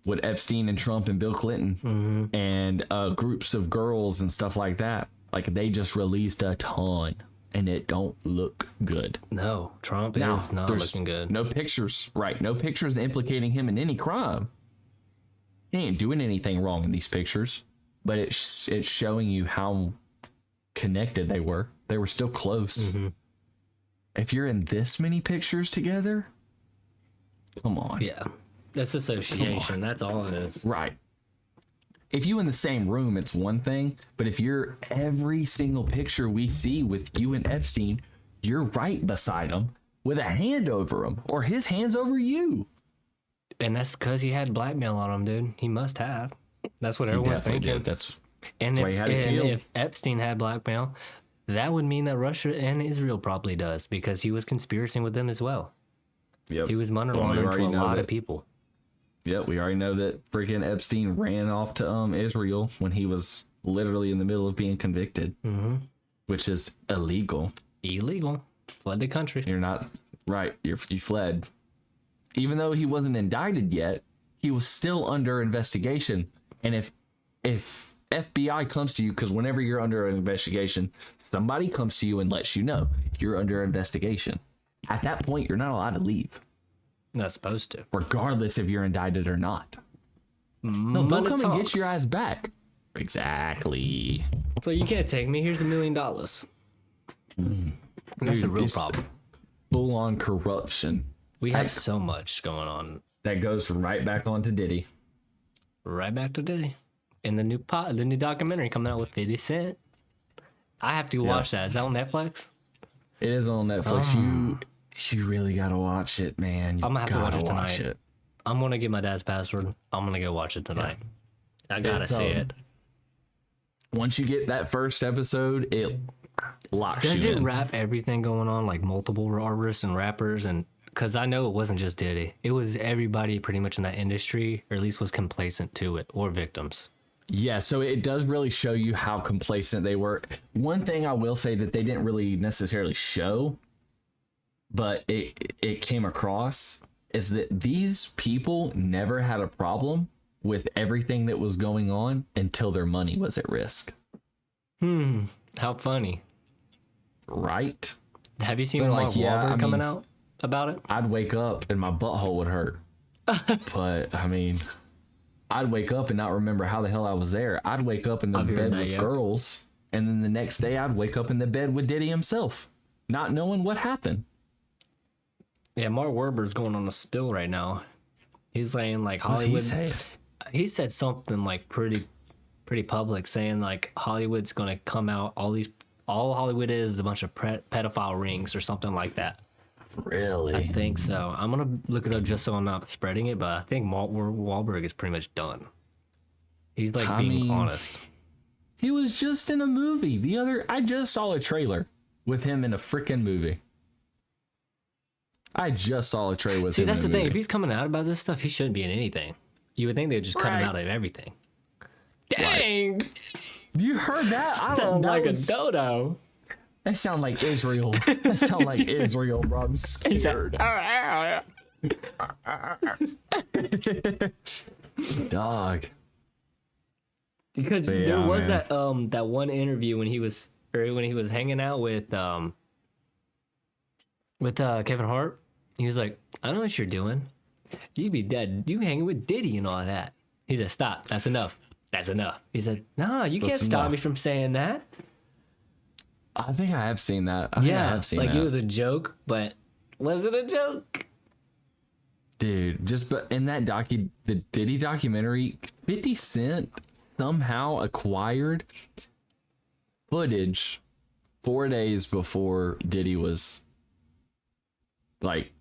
with Epstein and Trump and Bill Clinton, and groups of girls and stuff like that. Like, they just released a ton, and it don't look good. No, Trump is not there's looking good. No pictures, right? No pictures implicating him in any crime. He ain't doing anything wrong in these pictures, but it's showing you how connected they were. They were still close. If you're in this many pictures together, come on. Yeah, that's association. That's all it is. Right. If you in the same room, it's one thing, but if you're every single picture we see with you and Epstein, you're right beside him with a hand over him, or his hand's over you. And that's because he had blackmail on him, dude. He must have. That's what everyone's thinking. That's And, why he had it killed. if Epstein had blackmail, that would mean that Russia and Israel probably does because he was conspiring with them as well. Yep. He was money Well, we laundering to already a know lot that. of people. Yep, we already know that freaking Epstein ran off to Israel when he was literally in the middle of being convicted, which is illegal. Illegal. Fled the country. You're not right. You fled. Even though he wasn't indicted yet, he was still under investigation. And if FBI comes to you, because whenever you're under an investigation, somebody comes to you and lets you know you're under investigation. At that point, you're not allowed to leave, Not supposed to. regardless if you're indicted or not. No, they'll Money come and get talks. your ass back. Exactly. So you can't take me. Here's $1 million. That's the Dude, real it's problem. Full on corruption. We have so much going on. That goes right back onto Diddy. Right back to Diddy. And the new documentary coming out with 50 Cent. I have to watch that. Is that on Netflix? It is on Netflix. You really gotta watch it, man. I'm gonna have to watch it Watch tonight. it. I'm gonna get my dad's password. I'm gonna go watch it tonight. I gotta It's, see it. Once you get that first episode, it locks Does you it in. wrap everything going on, like multiple artists and rappers? And because I know it wasn't just Diddy, it was everybody pretty much in that industry, or at least was complacent to it, or victims. Yeah, so it does really show you how complacent they were. One thing I will say that they didn't really necessarily show, but it came across, is that these people never had a problem with everything that was going on until their money was at risk. How funny. Right? Have you seen They're Mark like, yeah, Wahlberg I coming mean- out about it? I'd wake up and my butthole would hurt. But I mean, I'd wake up and not remember how the hell I was there. I'd wake up in the I've heard bed that, with yeah. girls, and then the next day I'd wake up in the bed with Diddy himself, not knowing what happened. Yeah, Mark Wahlberg's going on a spill right now. He's saying like What's Hollywood. he say? He said something like pretty public, saying like Hollywood's gonna come out. All Hollywood is a bunch of pedophile rings or something like that. Really? I think so. I'm gonna look it up just so I'm not spreading it, but I think Mark Wahlberg is pretty much done. He's like being honest. He was just in a movie. I just saw a trailer with him in a freaking movie. I just saw a trailer with See, him that's in the a thing. If movie. he's coming out about this stuff, he shouldn't be in anything. You would think they'd just cut him Right. out of everything. Dang! You heard that? I don't Sound know. like a dodo. That sound like Israel. That sound like Israel, bro. I'm scared. Dog. Because Yeah, there was man. that one interview when he was hanging out with Kevin Hart. He was like, "I know what you're doing. You be dead. You hanging with Diddy and all that." He said, "Stop. That's enough. That's enough." He said, "No, you can't That's stop enough. me from saying that." I think I have seen that. I have seen like that. it was a joke, but was it a joke? Dude, but in that the Diddy documentary, 50 Cent somehow acquired footage 4 days before Diddy was like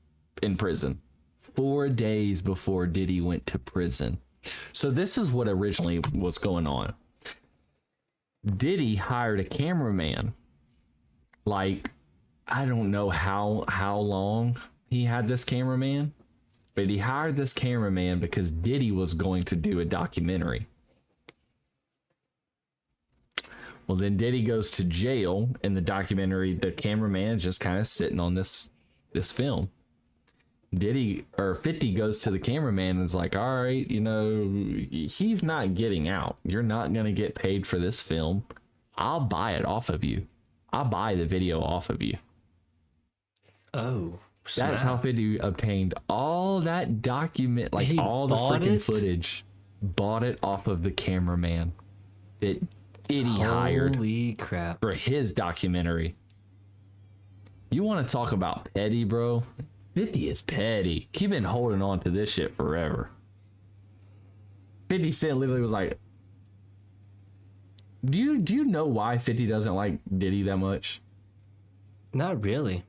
in prison. 4 days before Diddy went to prison. So this is what originally was going on. Diddy hired a cameraman. Like, I don't know how long he had this cameraman, but he hired this cameraman because Diddy was going to do a documentary. Well, then Diddy goes to jail. In the documentary, the cameraman is just kind of sitting on this film. 50 goes to the cameraman and is like, all right, you know, he's not getting out. You're not going to get paid for this film. I'll buy it off of you. I'll buy the video off of you. Oh, that's how 50 obtained all that document, like all the freaking footage. Bought it off of the cameraman that Diddy hired. Holy crap. For his documentary. You want to talk about petty, bro? 50 is petty. He been holding on to this shit forever. 50 Cent literally was like, do you know why 50 doesn't like Diddy that much? Not really.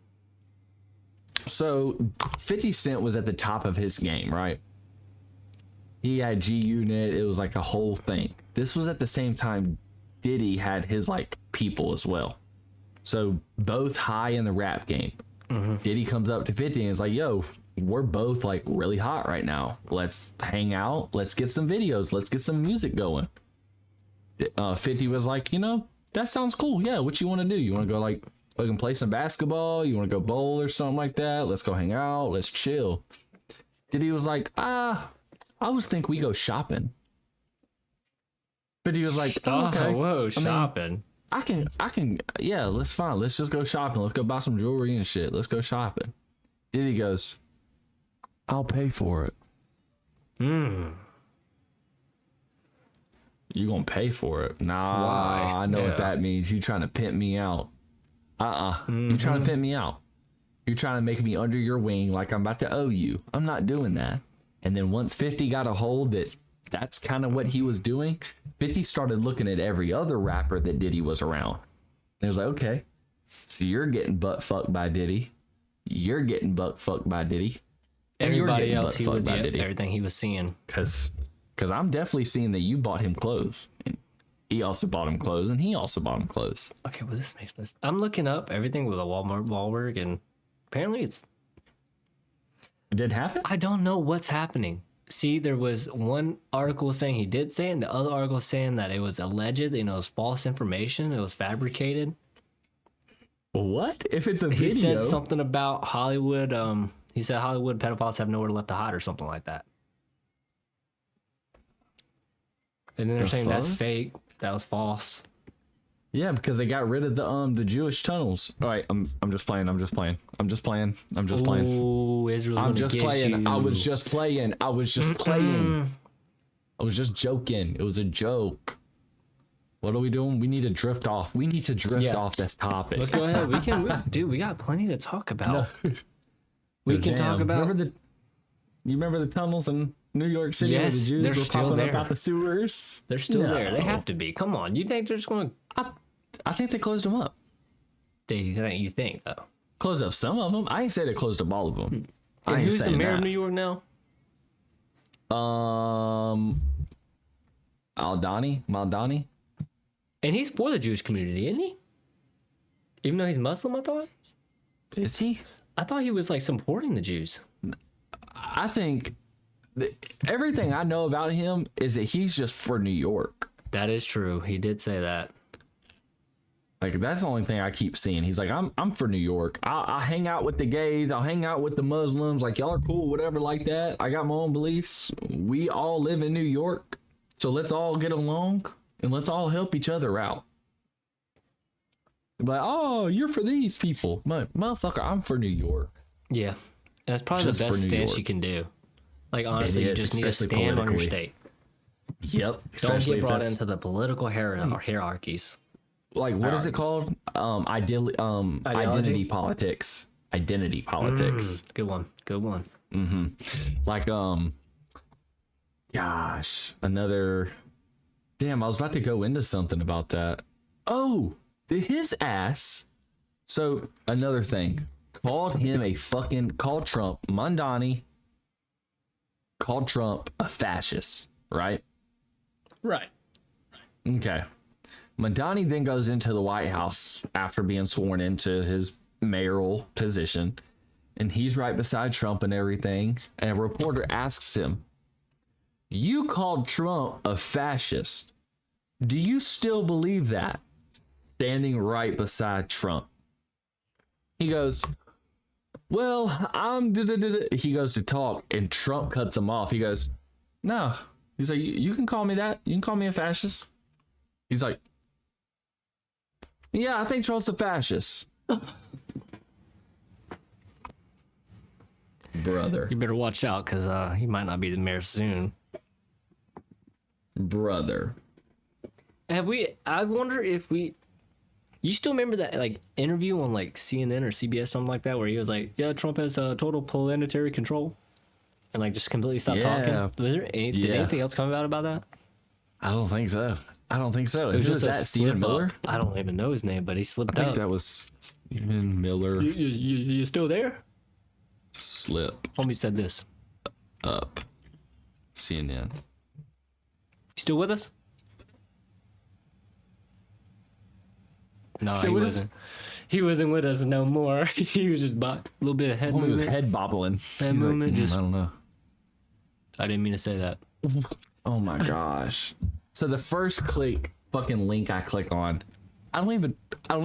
So 50 Cent was at the top of his game, right? He had G Unit. It was like a whole thing. This was at the same time Diddy had his like people as well. So both high in the rap game. Mm-hmm. Diddy comes up to 50 and is like, yo, we're both like really hot right now. Let's hang out. Let's get some videos. Let's get some music going. 50 was like, you know, that sounds cool. Yeah, what you want to do? You want to go like fucking play some basketball? You want to go bowl or something like that? Let's go hang out. Let's chill. Diddy was like, I was think we go shopping. 50 was like, oh, okay. Whoa, shopping. I can, yeah, let's fine. Let's just go shopping. Let's go buy some jewelry and shit. Let's go shopping. Diddy goes, I'll pay for it. You gonna pay for it? Nah, why? I know what that means. You trying to pimp me out. You trying to pimp me out. You're trying to make me under your wing like I'm about to owe you. I'm not doing that. And then once 50 got a hold that that's kind of what he was doing, 50 started looking at every other rapper that Diddy was around. And it was like, okay, so you're getting butt fucked by Diddy. You're getting butt fucked by Diddy. Everybody else, he was everything he was seeing. Because I'm definitely seeing that you bought him clothes. And he also bought him clothes, and he also bought him clothes. Okay, well, this makes sense. I'm looking up everything with a Walmart Wahlberg, and apparently it did happen? I don't know what's happening. See, there was one article saying he did say it, and the other article saying that it was alleged, you know, it was false information, it was fabricated. What? If it's a video? He said something about Hollywood, he said Hollywood pedophiles have nowhere left to hide or something like that. And then they're saying that's fake, that was false. Yeah, because they got rid of the Jewish tunnels. All right, I'm just playing. I'm just playing. I'm just playing. Ooh, Israel's I'm just playing. You. I was just playing. I was just playing. I was just joking. It was a joke. What are we doing? We need to drift off. We need to drift off this topic. Let's go ahead. Dude, we got plenty to talk about. No. We can talk about. You remember the tunnels in New York City where the Jews were popping up out the sewers? They're still there. They have to be. Come on. You think they're just going to... I think they closed them up. You think, though? Closed up some of them. I ain't say they closed up all of them. And who's the mayor of New York now? Maldani. And he's for the Jewish community, isn't he? Even though he's Muslim, I thought. Is he? I thought he was like supporting the Jews. I think everything I know about him is that he's just for New York. That is true. He did say that. Like, that's the only thing I keep seeing. He's like, I'm for New York. I'll hang out with the gays. I'll hang out with the Muslims. Like, y'all are cool, whatever, like that. I got my own beliefs. We all live in New York. So let's all get along and let's all help each other out. But, oh, you're for these people. Motherfucker, I'm for New York. Yeah. That's probably just the best stance you can do. Like, honestly, you just need to stand on your state. Yep. Don't get brought into the political hierarchies. Like, what is it called? Identity politics. Identity politics. Good one. Mm-hmm. Like, gosh, another. Damn, I was about to go into something about that. Oh, His ass. So another thing, called Trump, Mondani, called Trump a fascist, right? Right. Okay. Mondani then goes into the White House after being sworn into his mayoral position, and he's right beside Trump and everything. And a reporter asks him, "You called Trump a fascist. Do you still believe that?" Standing right beside Trump. He goes, "Well, He goes to talk, and Trump cuts him off. He goes, "No." He's like, "You can call me that. You can call me a fascist." He's like, "Yeah, I think Trump's a fascist." Brother. You better watch out, because he might not be the mayor soon. Brother. I wonder if you still remember that like interview on like CNN or CBS, something like that, where he was like, "Yeah, Trump has total planetary control," and like just completely stopped talking. Was there did anything else come out about that? I don't think so. It was just that Stephen Miller? I don't even know his name, but he slipped I up. think that was Stephen Miller. You still there? Slip Homie said this. up. CNN. You still with us? No, So he what wasn't. He wasn't with us no more. He was just a little bit of head He movement. was head bobbling. Head He's like, movement, just- I don't know. I didn't mean to say that. Oh my gosh. So the first fucking link I click on, I don't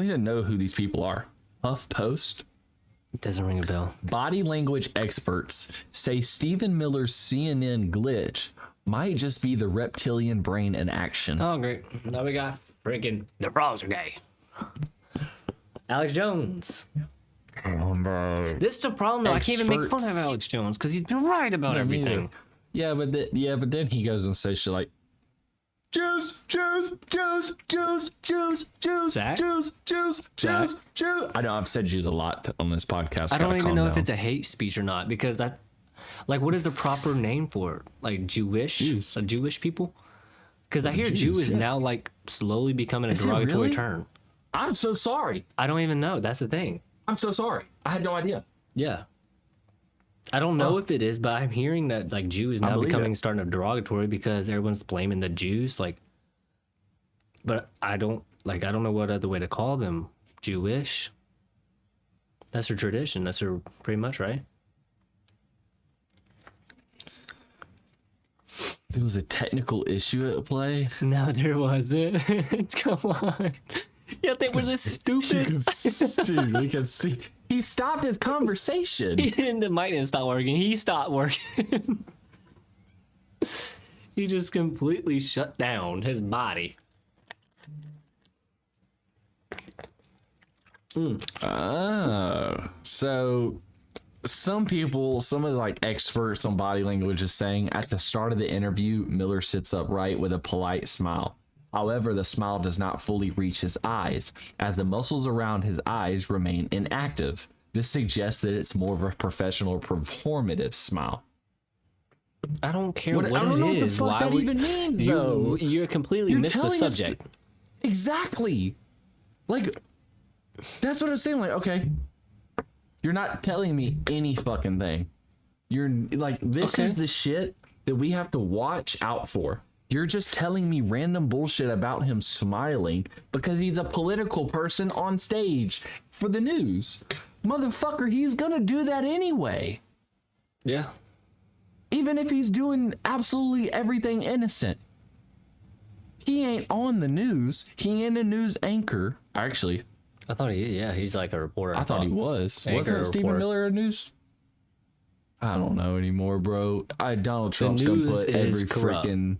even know who these people are. HuffPost. It doesn't ring a bell. Body language experts say Stephen Miller's CNN glitch might just be the reptilian brain in action. Oh, great. Now we got freaking the frogs are gay. Alex Jones. Oh no. This is the problem, though. I can't even make fun of Experts. Alex Jones because he's been right about everything. Yeah, but then he goes and says shit like, Jews. Zach? Jews. I know I've said Jews a lot on this podcast. I don't Gotta even calm know if down. it's a hate speech or not, because that, like, what is the proper name for it? Like Jewish? Jews. Jewish people? Because I hear Jews, Jew is yeah. now like slowly becoming a Is it derogatory really? term. I'm so sorry. I don't even know. That's the thing. I'm so sorry. I had no idea. Yeah. I don't know if it is, but I'm hearing that like Jew is now believe becoming it. starting to derogatory because everyone's blaming the Jews. Like, but I don't know what other way to call them. Jewish. That's their tradition. That's their pretty much, right? There was a technical issue at play. No, there wasn't. Come on. You think we're this stupid? Dude, we can see. He stopped his conversation. The mic didn't stop working. He stopped working. He just completely shut down his body. So some of the like experts on body language is saying at the start of the interview, Miller sits upright with a polite smile. However, the smile does not fully reach his eyes, as the muscles around his eyes remain inactive. This suggests that it's more of a professional or performative smile. I don't care what, I don't it know what the is. fuck Why that would- even means, though. You're completely You're missed the telling us- subject. Exactly. Like, that's what I'm saying. Like, okay, you're not telling me any fucking thing. You're like, this Okay. is the shit that we have to watch out for. You're just telling me random bullshit about him smiling because he's a political person on stage for the news. Motherfucker, he's gonna do that anyway. Yeah. Even if he's doing absolutely everything innocent. He ain't on the news. He ain't a news anchor. Actually, I thought he's like a reporter. I thought he was. Anchor Wasn't Stephen reporter. Miller a news? I don't know anymore, bro. Donald Trump's gonna news put is every corrupt. freaking.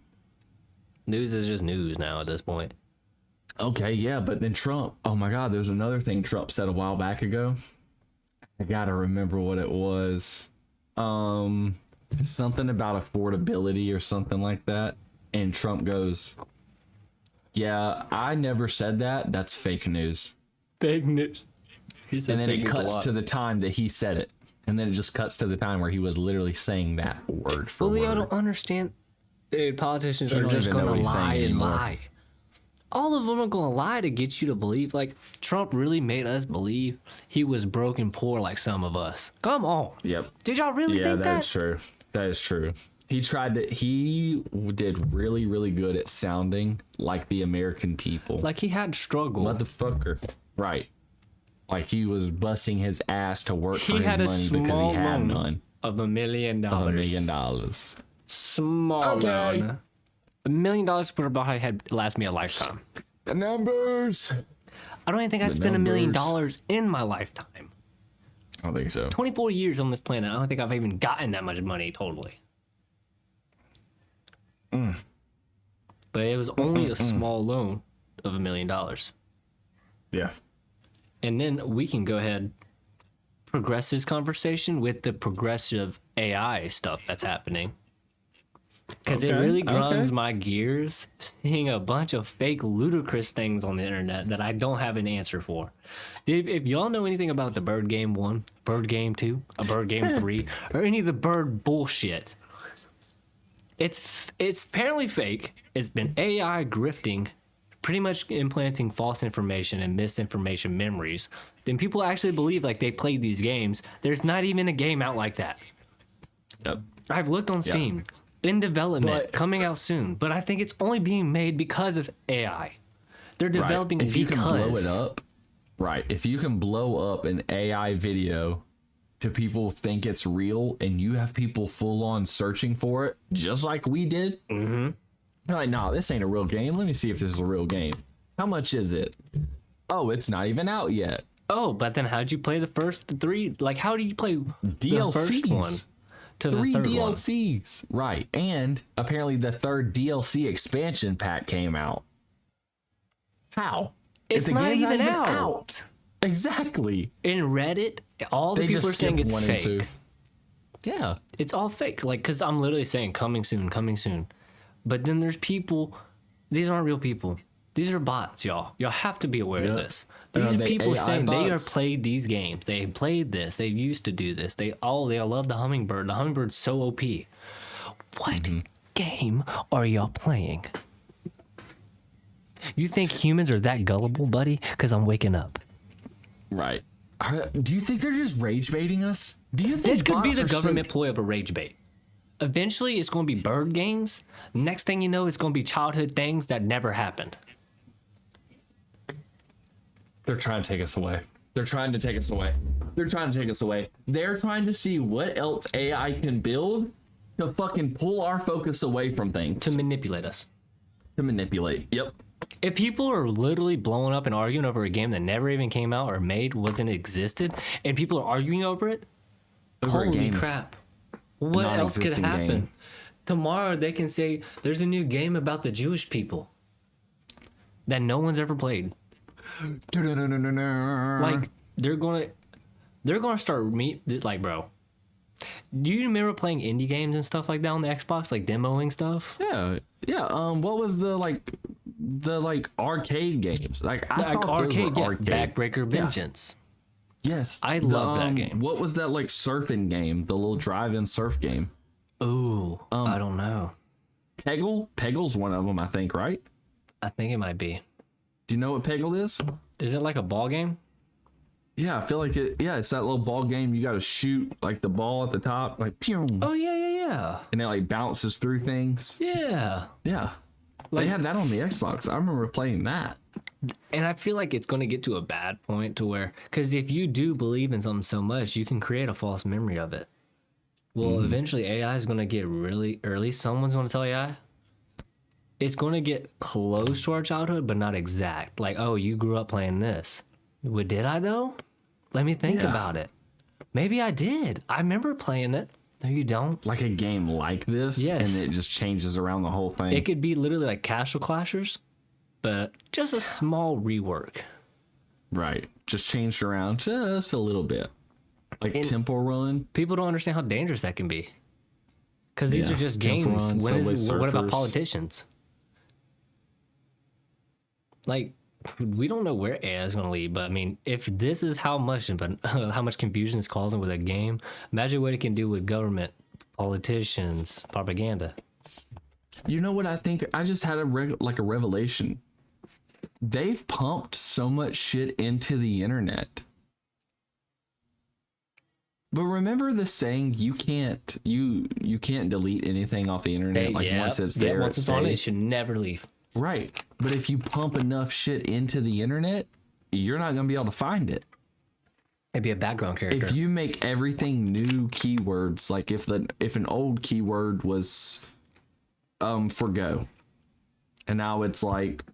News is just news now at this point. Okay, yeah, but then Trump. Oh my God, there's another thing Trump said a while back ago. I gotta remember what it was. Something about affordability or something like that. And Trump goes, "Yeah, I never said that. That's fake news." Fake news. He says And then fake it news a cuts lot. to the time that he said it. And then it just cuts to the time where he was literally saying that word for Well, word. I don't understand. Dude, politicians They are don't just even know going what to he's saying lie and anymore. lie. all of them are gonna lie to get you to believe. Like, Trump really made us believe he was broke and poor like some of us. Come on. Yep. Did y'all really Yeah, think that? that's true. That is true. He did really, really good at sounding like the American people. Like, he had struggle. Motherfucker. Right. Like he was busting his ass to work for He his had a money because small he had loan none. of $1 million. Of $1 million. Small Okay. loan. $1 million would about how had last me a lifetime. The numbers. I don't even think I spent $1 million in my lifetime. I don't think so. 24 years on this planet. I don't think I've even gotten that much money totally. But it was only a small loan of $1 million. Yeah. And then we can go ahead progress this conversation with the progressive AI stuff that's happening. Because it really grinds my gears seeing a bunch of fake, ludicrous things on the internet that I don't have an answer for. If y'all know anything about the Bird Game 1, Bird Game 2, a Bird Game 3, or any of the bird bullshit, it's apparently fake. It's been AI grifting, pretty much implanting false information and misinformation memories. Then people actually believe like they played these games. There's not even a game out like that. Yep. I've looked on Steam. In development, coming out soon. But I think it's only being made because of AI. They're developing If you can blow it because up, right? If you can blow up an AI video to people think it's real, and you have people full on searching for it, just like we did. Mm-hmm. They're like, nah, this ain't a real game. Let me see if this is a real game. How much is it? Oh, it's not even out yet. Oh, but then how'd you play the first three? Like, how did you play DLCs. the first one to the 3 third DLCs. Right. And apparently the third DLC expansion pack came out. How? It's If the not game's even out. Exactly. In Reddit, all the They people just are saying skipped it's 1 fake. and 2. Yeah. It's all fake. Like, because I'm literally saying coming soon, coming soon. But then there's people, these aren't real people. These are bots, y'all. Y'all have to be aware of this. These are they people AI saying they are bots. played these games. They played this. They used to do this. They all love the hummingbird. The hummingbird's so OP. What game are y'all playing? You think humans are that gullible, buddy? Because I'm waking up. Right. Do you think they're just rage baiting us? Do you think This could be bots the are government ploy of a rage bait. Eventually, it's going to be bird games. Next thing you know, it's going to be childhood things that never happened. They're trying to take us away. They're trying to take us away. They're trying to take us away. They're trying to see what else AI can build to fucking pull our focus away from things. To manipulate us. To manipulate. Yep. If people are literally blowing up and arguing over a game that never even came out or made, wasn't existed, and people are arguing over it, Over a holy game. crap. What else could Non-existing happen? game. Tomorrow they can say there's a new game about the Jewish people that no one's ever played. Like they're gonna start like, bro. Do you remember playing indie games and stuff like that on the Xbox, like demoing stuff? Yeah. Yeah. What was the arcade games? Like I Like thought those were arcade, yeah. arcade. Backbreaker Vengeance. Yes. I love that game. What was that like surfing game? The little drive-in surf game. Ooh, I don't know. Peggle? Peggle's one of them, I think, right? I think it might be. Do you know what Peggle is? Is it like a ball game? Yeah, I feel like it. Yeah, it's that little ball game. You got to shoot like the ball at the top, like pew, Oh yeah. and it like bounces through things. Yeah. Yeah, Like- they had that on the Xbox. I remember playing that. And I feel like it's going to get to a bad point to where, because if you do believe in something so much, you can create a false memory of it. Well, eventually AI is going to get really, or at least someone's going to tell AI. It's going to get close to our childhood, but not exact. Like, oh, you grew up playing this. Well, did I though? Let me think Yeah. about it. Maybe I did. I remember playing it. No, you don't. Like a game like this, Yes. and it just changes around the whole thing. It could be literally like Castle Clashers, but just a small rework. Right, just changed around just a little bit, like Temple Run. People don't understand how dangerous that can be. Because these Yeah. are just Temple games. Run, What about Surfers. politicians? Like, we don't know where AI is going to lead, but I mean, if this is how much confusion it's causing with a game, imagine what it can do with government, politicians, propaganda. You know what I think? I just had a revelation. they've pumped so much shit into the internet. But remember the saying, you can't delete anything off the internet. Like once it's there, once it's on it should never leave. Right. But if you pump enough shit into the internet, you're not gonna be able to find it. It'd be a background character. If you make everything new keywords, like if an old keyword was forgo, and now it's like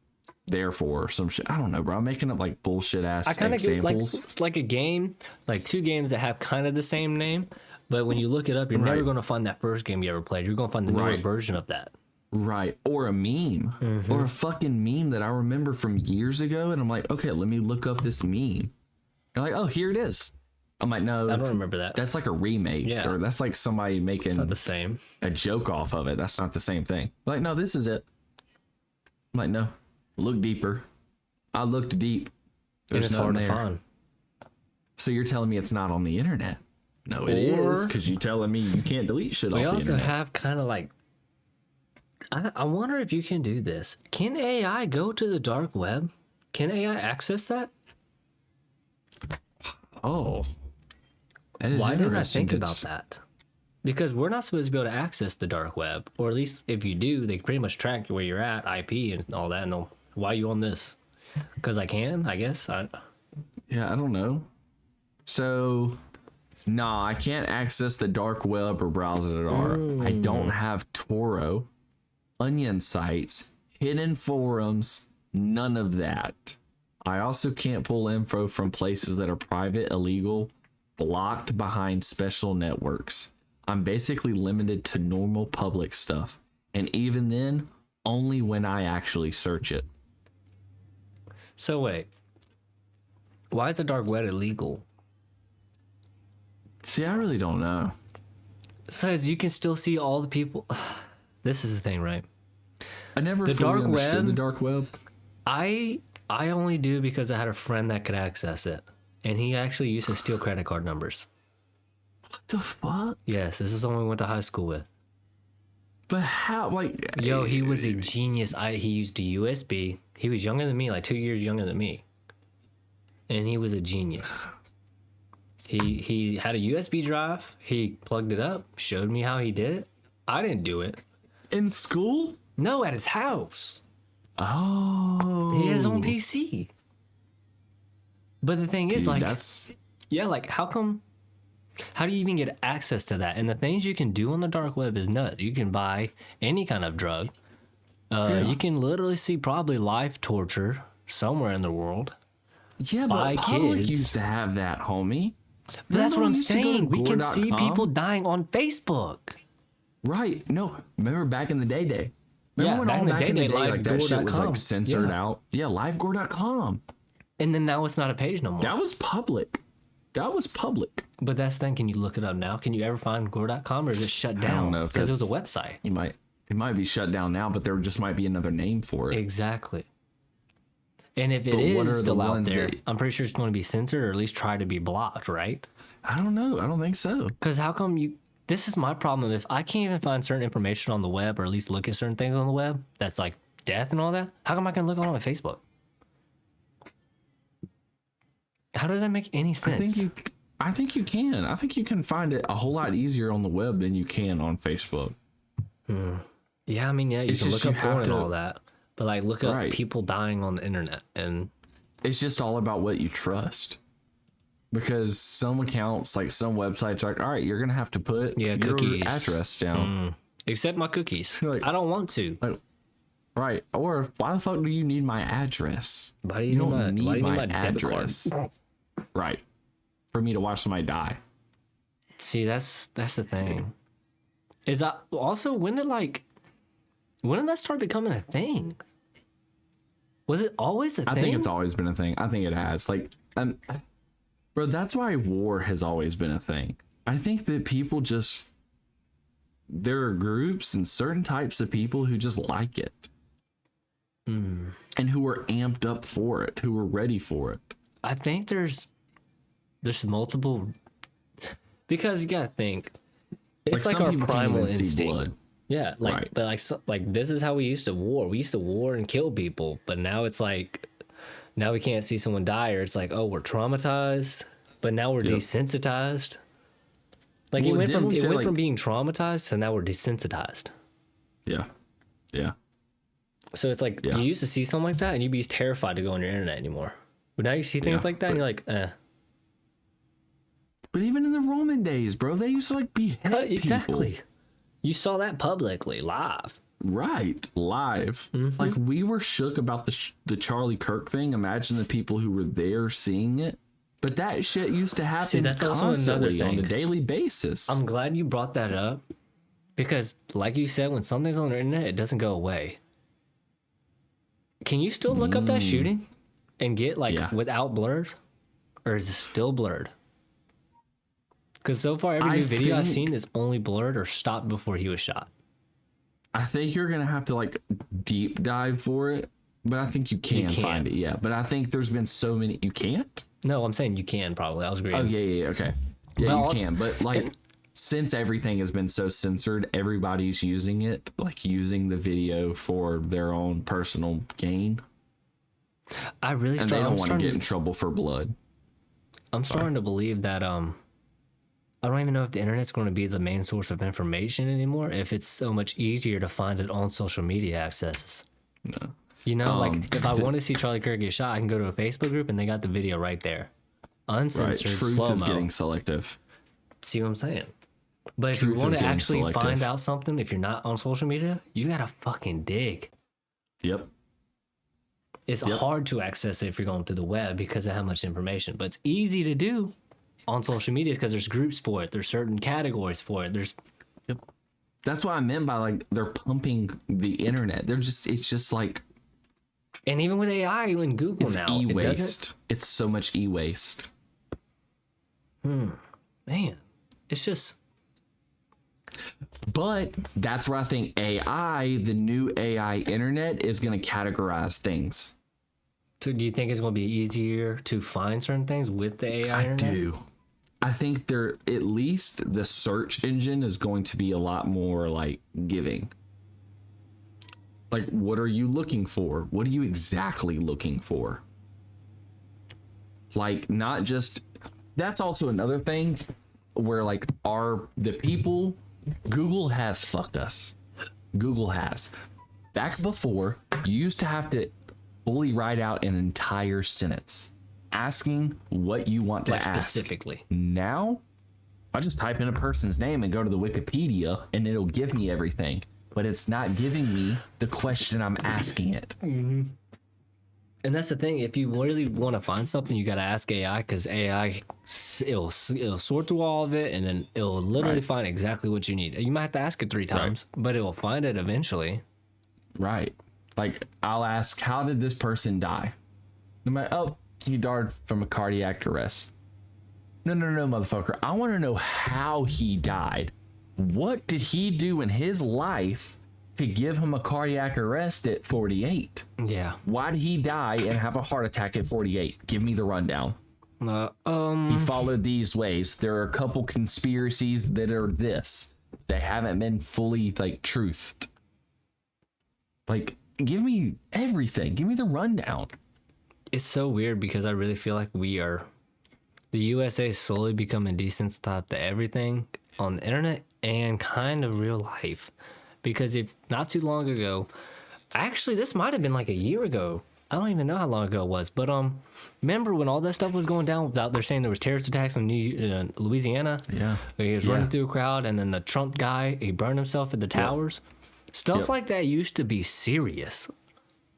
therefore or some shit. I don't know, bro. I'm making up like bullshit ass examples. Like, it's like a game, like two games that have kind of the same name, but when you look it up, you're never going to find that first game you ever played. You're going to find the newer version of that. Right. Or a meme. Or a fucking meme that I remember from years ago, and I'm like, okay, let me look up this meme. You're like, oh, here it is. I'm like, no, I don't remember that. That's like a remake, or that's like somebody making it's not the same. A joke off of it. That's not the same thing. Like, no, this is it. I'm like, no. Look deeper. I looked deep. There's nothing there. Fun. So you're telling me it's not on the internet? No, it is, because you're telling me you can't delete shit off the internet. We also have kind of like, I wonder if you can do this. Can AI go to the dark web? Can AI access that? Oh, that is why didn't I think about that? Because we're not supposed to be able to access the dark web, or at least if you do, they pretty much track where you're at, IP and all that, and they'll, why are you on this? Because I can, I guess. Yeah, I don't know. So, nah, I can't access the dark web or browse it at all. I don't have Toro, onion sites, hidden forums, none of that. I also can't pull info from places that are private, illegal, blocked behind special networks. I'm basically limited to normal public stuff. And even then, only when I actually search it. So wait, why is the dark web illegal? See, I really don't know. Besides, you can still see all the people. This is the thing, right? I never fully understood the dark web. I only do because I had a friend that could access it. And he actually used to steal credit card numbers. What the fuck? Yes, this is someone we went to high school with. But how, like... Yo, he was a genius. He used a USB. He was younger than me, like 2 years younger than me. And he was a genius. He had a USB drive. He plugged it up, showed me how he did it. I didn't do it. In school? No, at his house. Oh. He had his own PC. But the thing is, like... that's... Yeah, like, how come... How do you even get access to that? And the things you can do on the dark web is nuts. You can buy any kind of drug. You can literally see probably live torture somewhere in the world. Yeah, but public used to have that, homie. But that's what I'm saying. We can see people dying on Facebook. Right. No, remember back in the day? Remember when back in the day, like that shit was like censored out? Yeah, livegore.com. And then now it's not a page no more. That was public. But that's the thing. Can you look it up now? Can you ever find gore.com, or is it shut down? I don't know if because it was a website. It might be shut down now, but there just might be another name for it. Exactly. And if it is still out there, I'm pretty sure it's going to be censored, or at least try to be blocked, right? I don't know. I don't think so. Because how come you... This is my problem. If I can't even find certain information on the web, or at least look at certain things on the web, that's like death and all that, how come I can look on my Facebook? How does that make any sense? I think you can. I think you can find it a whole lot easier on the web than you can on Facebook. Yeah, I mean, yeah, you can look up porn and all that. But like, look up people dying on the internet, and it's just all about what you trust. Because some accounts, like some websites, are like, all right, you're gonna have to put your address down. Except my cookies. Like, I don't want to. Like, right? Or why the fuck do you need my address? Why do you don't need my address? Right? For me to watch somebody die. See, that's the thing. Is that also when did that start becoming a thing? Was it always a thing? I think it's always been a thing. I think it has. Like, bro, that's why war has always been a thing. I think that people just... There are groups and certain types of people who just like it. And who are amped up for it, who are ready for it. I think there's multiple... Because you gotta think... It's like our primal instinct. Yeah, like, but like this is how we used to war. We used to war and kill people, but now it's like Now we can't see someone die, or it's like, oh, we're traumatized, but now we're desensitized. Like Well, it didn't we say, went like- from being traumatized to now we're desensitized. Yeah. Yeah. So it's like Yeah. you used to see something like that and you'd be terrified to go on your internet anymore. But now you see things Yeah, like that and you're like, But even in the Roman days, bro, they used to like behead exactly. people. You saw that publicly, live. Right, live. Mm-hmm. Like we were shook about the Charlie Kirk thing. Imagine the people who were there seeing it. But that shit used to happen that's also another constantly on a thing. daily basis. I'm glad you brought that up because, like you said, when something's on the internet, it doesn't go away. Can you still look up that shooting and get without blurs? Or is it still blurred? Because so far, every new video I've seen is only blurred or stopped before he was shot. I think you're gonna have to like deep dive for it, but I think you can find it. Yeah, but I think there's been so many. You can't. No, I'm saying you can probably. I was agreeing. Oh yeah, okay. Yeah, Well, you can, but like since everything has been so censored, everybody's using it, like using the video for their own personal gain, I really and they don't want to get in trouble for blood. I'm starting to believe that I don't even know if the internet's going to be the main source of information anymore. If it's so much easier to find it on social media accesses. No. You know, like if I want to see Charlie Kirk get shot, I can go to a Facebook group and they got the video right there, uncensored, Truth slow-mo. is getting selective. See what I'm saying? But if Truth you want is to getting actually selective. find out something, if you're not on social media, you gotta fucking dig. Yep. It's hard to access it if you're going through the web because of how much information, but it's easy to do on social media because there's groups for it. There's certain categories for it. That's what I meant by like they're pumping the internet. It's just like And even with AI and Google it's now, e-waste. It's so much e-waste. Man, it's just But that's where I think AI, the new AI internet, is going to categorize things. So do you think it's going to be easier to find certain things with the AI internet? do. I think at least the search engine is going to be a lot more like giving. Like, what are you looking for? What are you exactly looking for? Like, not just, that's also another thing where like the people, Google has fucked us. Google has. Back before, you used to have to fully write out an entire sentence asking what you want to Like ask. specifically. Now, I just type in a person's name and go to the Wikipedia and it'll give me everything. But it's not giving me the question I'm asking it. And that's the thing. If you really want to find something, you got to ask AI because AI, it'll sort through all of it and then it'll literally find exactly what you need. You might have to ask it 3 times, but it will find it eventually. Right. Like, I'll ask, how did this person die? I'm like, oh, he died from a cardiac arrest. No, motherfucker. I want to know how he died. What did he do in his life to give him a cardiac arrest at 48? Yeah. Why did he die and have a heart attack at 48? Give me the rundown. He followed these ways. There are a couple conspiracies that are this. They haven't been fully like truthed. Like, give me everything. Give me the rundown. It's so weird because I really feel like the USA is slowly becoming desensitized to everything on the internet and kind of real life. Because if not too long ago, actually this might have been like a year ago. I don't even know how long ago it was, but remember when all that stuff was going down? They're saying there was terrorist attacks in Louisiana. Yeah, where he was running through a crowd, and then the Trump guy, he burned himself at the towers. Stuff like that used to be serious.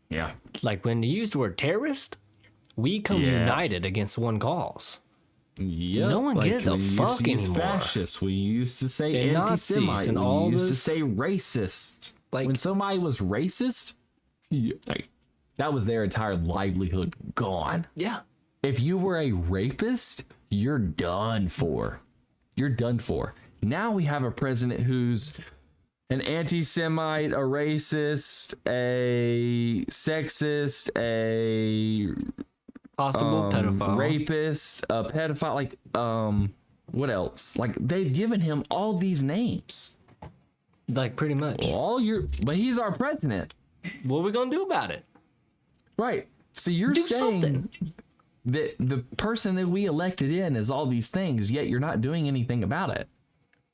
Yeah. Like when you use the word terrorist, we come united against one cause. Yeah, No one gives a fuck anymore. Fascists. We used to say And anti-Semite. Nazis and We all used to those- say racist. Like- when somebody was racist, like that was their entire livelihood gone. Yeah. If you were a rapist, you're done for. You're done for. Now we have a president who's an anti-Semite, a racist, a sexist, a Possible pedophile. rapist, a pedophile, like what else? Like they've given him all these names. Like pretty much. But he's our president. What are we gonna do about it? Right. So you're Do saying something. that the person that we elected in is all these things, yet you're not doing anything about it.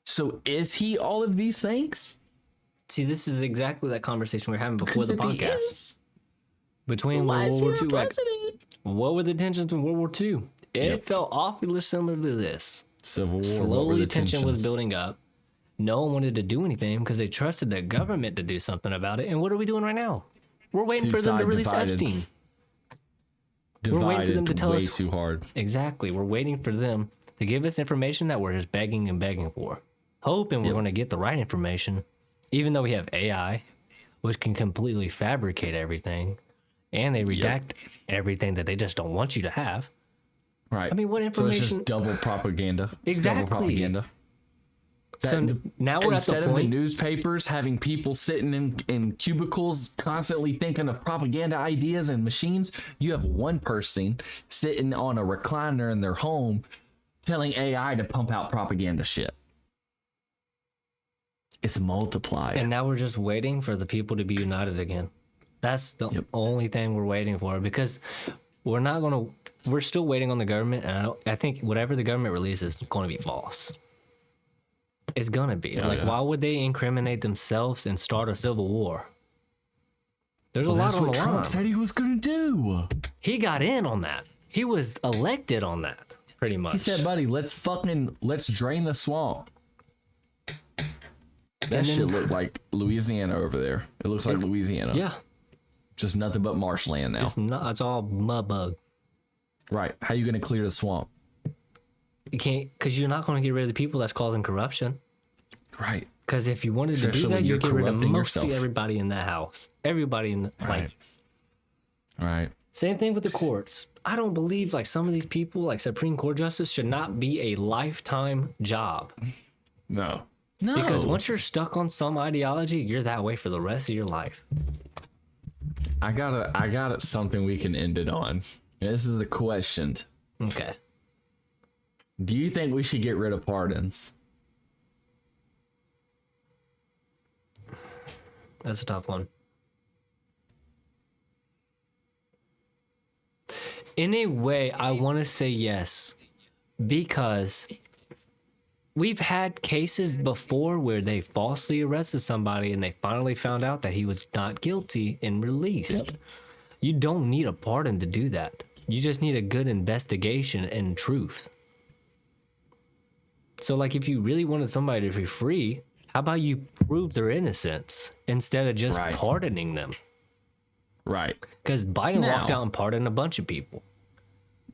So is he all of these things? See, this is exactly that conversation we were having before the Because if he podcast. is, Between why is World he War our II, like, president? what were the tensions in World War II? It Yep. felt awfully similar to this. Civil War. What were Slowly, the tension was tensions? building up. No one wanted to do anything because they trusted the government to do something about it. And what are we doing right now? We're waiting for them to Two-side release divided. Epstein. Divided waiting for them to tell way us- too hard. Exactly. We're waiting for them to give us information that we're just begging and begging for. Hoping we're going to get the right information, even though we have AI, which can completely fabricate everything, and they redact everything that they just don't want you to have. Right. I mean, what So it's information- just double propaganda. It's Exactly. double propaganda. So now we're at the Instead of the point. newspapers having people sitting in cubicles constantly thinking of propaganda ideas and machines, you have one person sitting on a recliner in their home telling AI to pump out propaganda shit. It's multiplied. And now we're just waiting for the people to be united again. That's the only thing we're waiting for, because we're not going to. We're still waiting on the government, and I think whatever the government releases is going to be false. It's going to be. Why would they incriminate themselves and start a civil war? There's a lot That's on what the Trump line. said he was going to do. He got in on that. He was elected on that, pretty much. He said, buddy, let's drain the swamp. That shit looked like Louisiana over there. It looks like Louisiana. yeah, Just nothing but marshland now. it's not. It's all mud bug. Right. How you going to clear the swamp? You can't, because you're not going to get rid of the people that's causing corruption. Right. Because if you wanted to do Especially that, when you'd you're get rid of corrupting mostly yourself. everybody in that house. Everybody in the, Right. Right. same thing with the courts. I don't believe like some of these people, like Supreme Court justice, should not be a lifetime job. No. No. Because once you're stuck on some ideology, you're that way for the rest of your life. I got something we can end it on. This is the question. Okay. Do you think we should get rid of pardons? That's a tough one. In a way, I want to say yes, because we've had cases before where they falsely arrested somebody and they finally found out that he was not guilty and released. You don't need a pardon to do that. You just need a good investigation and truth. So, like, if you really wanted somebody to be free, how about you prove their innocence instead of just Right. pardoning them? Right. Because Biden Now- walked out and pardoned a bunch of people.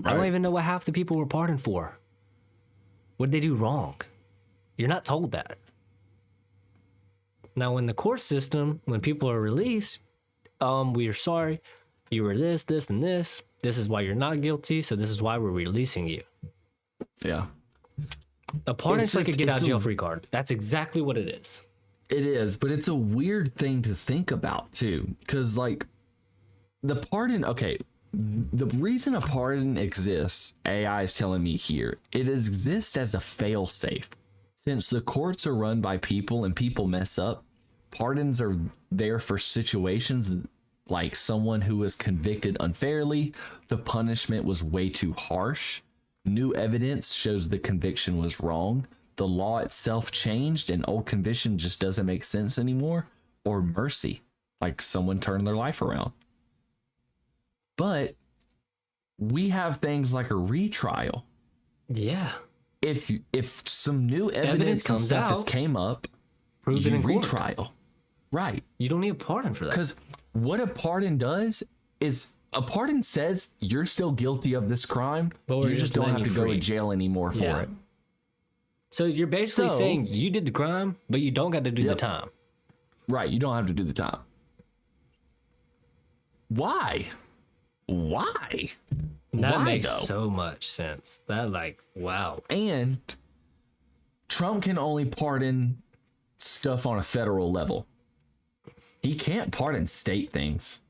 I don't Right. even know what half the people were pardoned for. What did they do wrong? You're not told that. Now, in the court system, when people are released, we are sorry, you were this, this, and this. This is why you're not guilty, so this is why we're releasing you. Yeah. A pardon's like a just- get out it's of jail a- free card. That's exactly what it is. It is, but it's a weird thing to think about too, because like the pardon. Okay, the reason a pardon exists, AI is telling me here, it exists as a fail-safe. Since the courts are run by people and people mess up, pardons are there for situations like someone who was convicted unfairly, the punishment was way too harsh, new evidence shows the conviction was wrong, the law itself changed and old conviction just doesn't make sense anymore, or mercy, like someone turned their life around. But we have things like a retrial. Yeah. If some new evidence and comes stuff has out, came up, prove it you in court. retrial. Right. You don't need a pardon for that. Because what a pardon does is a pardon says you're still guilty of this crime, But you we're just just don't letting have to you go free. to jail anymore for Yeah. it. So you're basically So- saying you did the crime, but you don't got to do the Yep. time. Right. You don't have to do the time. Why? Why? That Why, makes though? so much sense. That, like, wow. And Trump can only pardon stuff on a federal level. He can't pardon state things.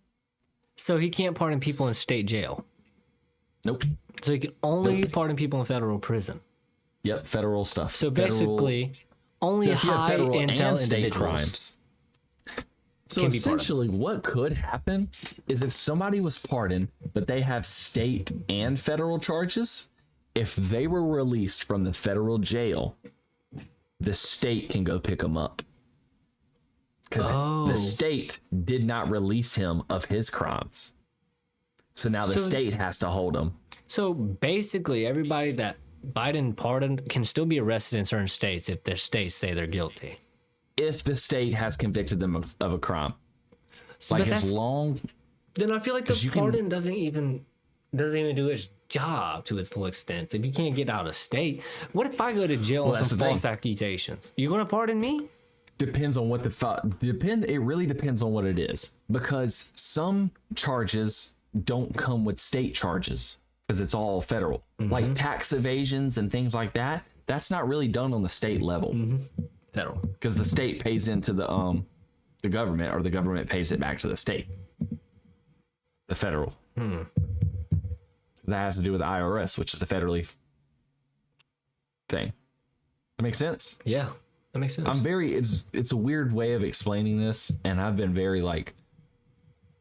So he can't pardon people in state jail. Nope. So he can only pardon people in federal prison. Yep. Federal stuff. So Federal- basically, only So if you have high federal intel and state individuals. crimes. So can be pardoned. essentially, what could happen is if somebody was pardoned, but they have state and federal charges, if they were released from the federal jail, the state can go pick them up. Because the state did not release him of his crimes. So now the state has to hold him. So basically, everybody that Biden pardoned can still be arrested in certain states if their states say they're guilty. If the state has convicted them of a crime. So, Like but as long... then I feel like the 'cause you can- pardon doesn't even do its job to its full extent. If you can't get out of state, what if I go to jail on that's some the thing. false accusations? You gonna pardon me? Depends on what it really depends on what it is, because some charges don't come with state charges because it's all federal. Like tax evasions and things like that, that's not really done on the state level Federal. because the state pays into the government, or the government pays it back to the state. The federal. That has to do with the IRS, which is a federally thing. That makes sense? Yeah, that makes sense. It's a weird way of explaining this, and I've been very like,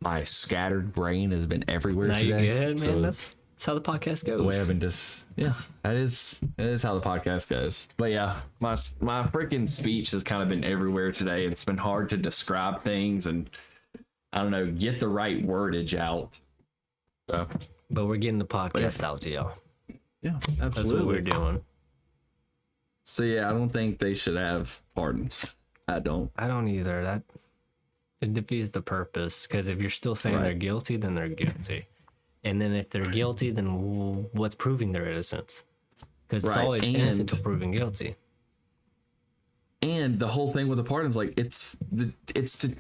my scattered brain has been everywhere Now you today. good, man. So That's how the podcast goes. the way I've been that is how the podcast goes. But yeah, my freaking speech has kind of been everywhere today. It's been hard to describe things and, I don't know, get the right wordage out. So But we're getting the podcast out to y'all. yeah, That's absolutely. what we're doing. So yeah, I don't think they should have pardons. I don't. I don't either. That it defeats the purpose, because if you're still saying Right. they're guilty, then they're guilty. And then if they're guilty, then what's proving their innocence? Because it's Right, always innocent and- until proven guilty. And the whole thing with the pardons, like it's to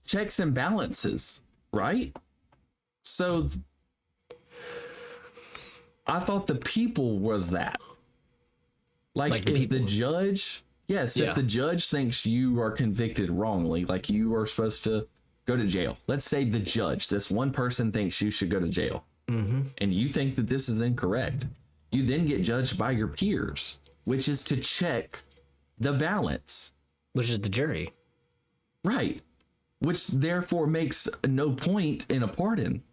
checks and balances, right? So I thought the people was that. Like the if the people. judge, yes, Yeah. if the judge thinks you are convicted wrongly, like you are supposed to go to jail. Let's say the judge, this one person thinks you should go to jail, and you think that this is incorrect. You then get judged by your peers, which is to check the balance. Which is the jury. Right. Which therefore makes no point in a pardon.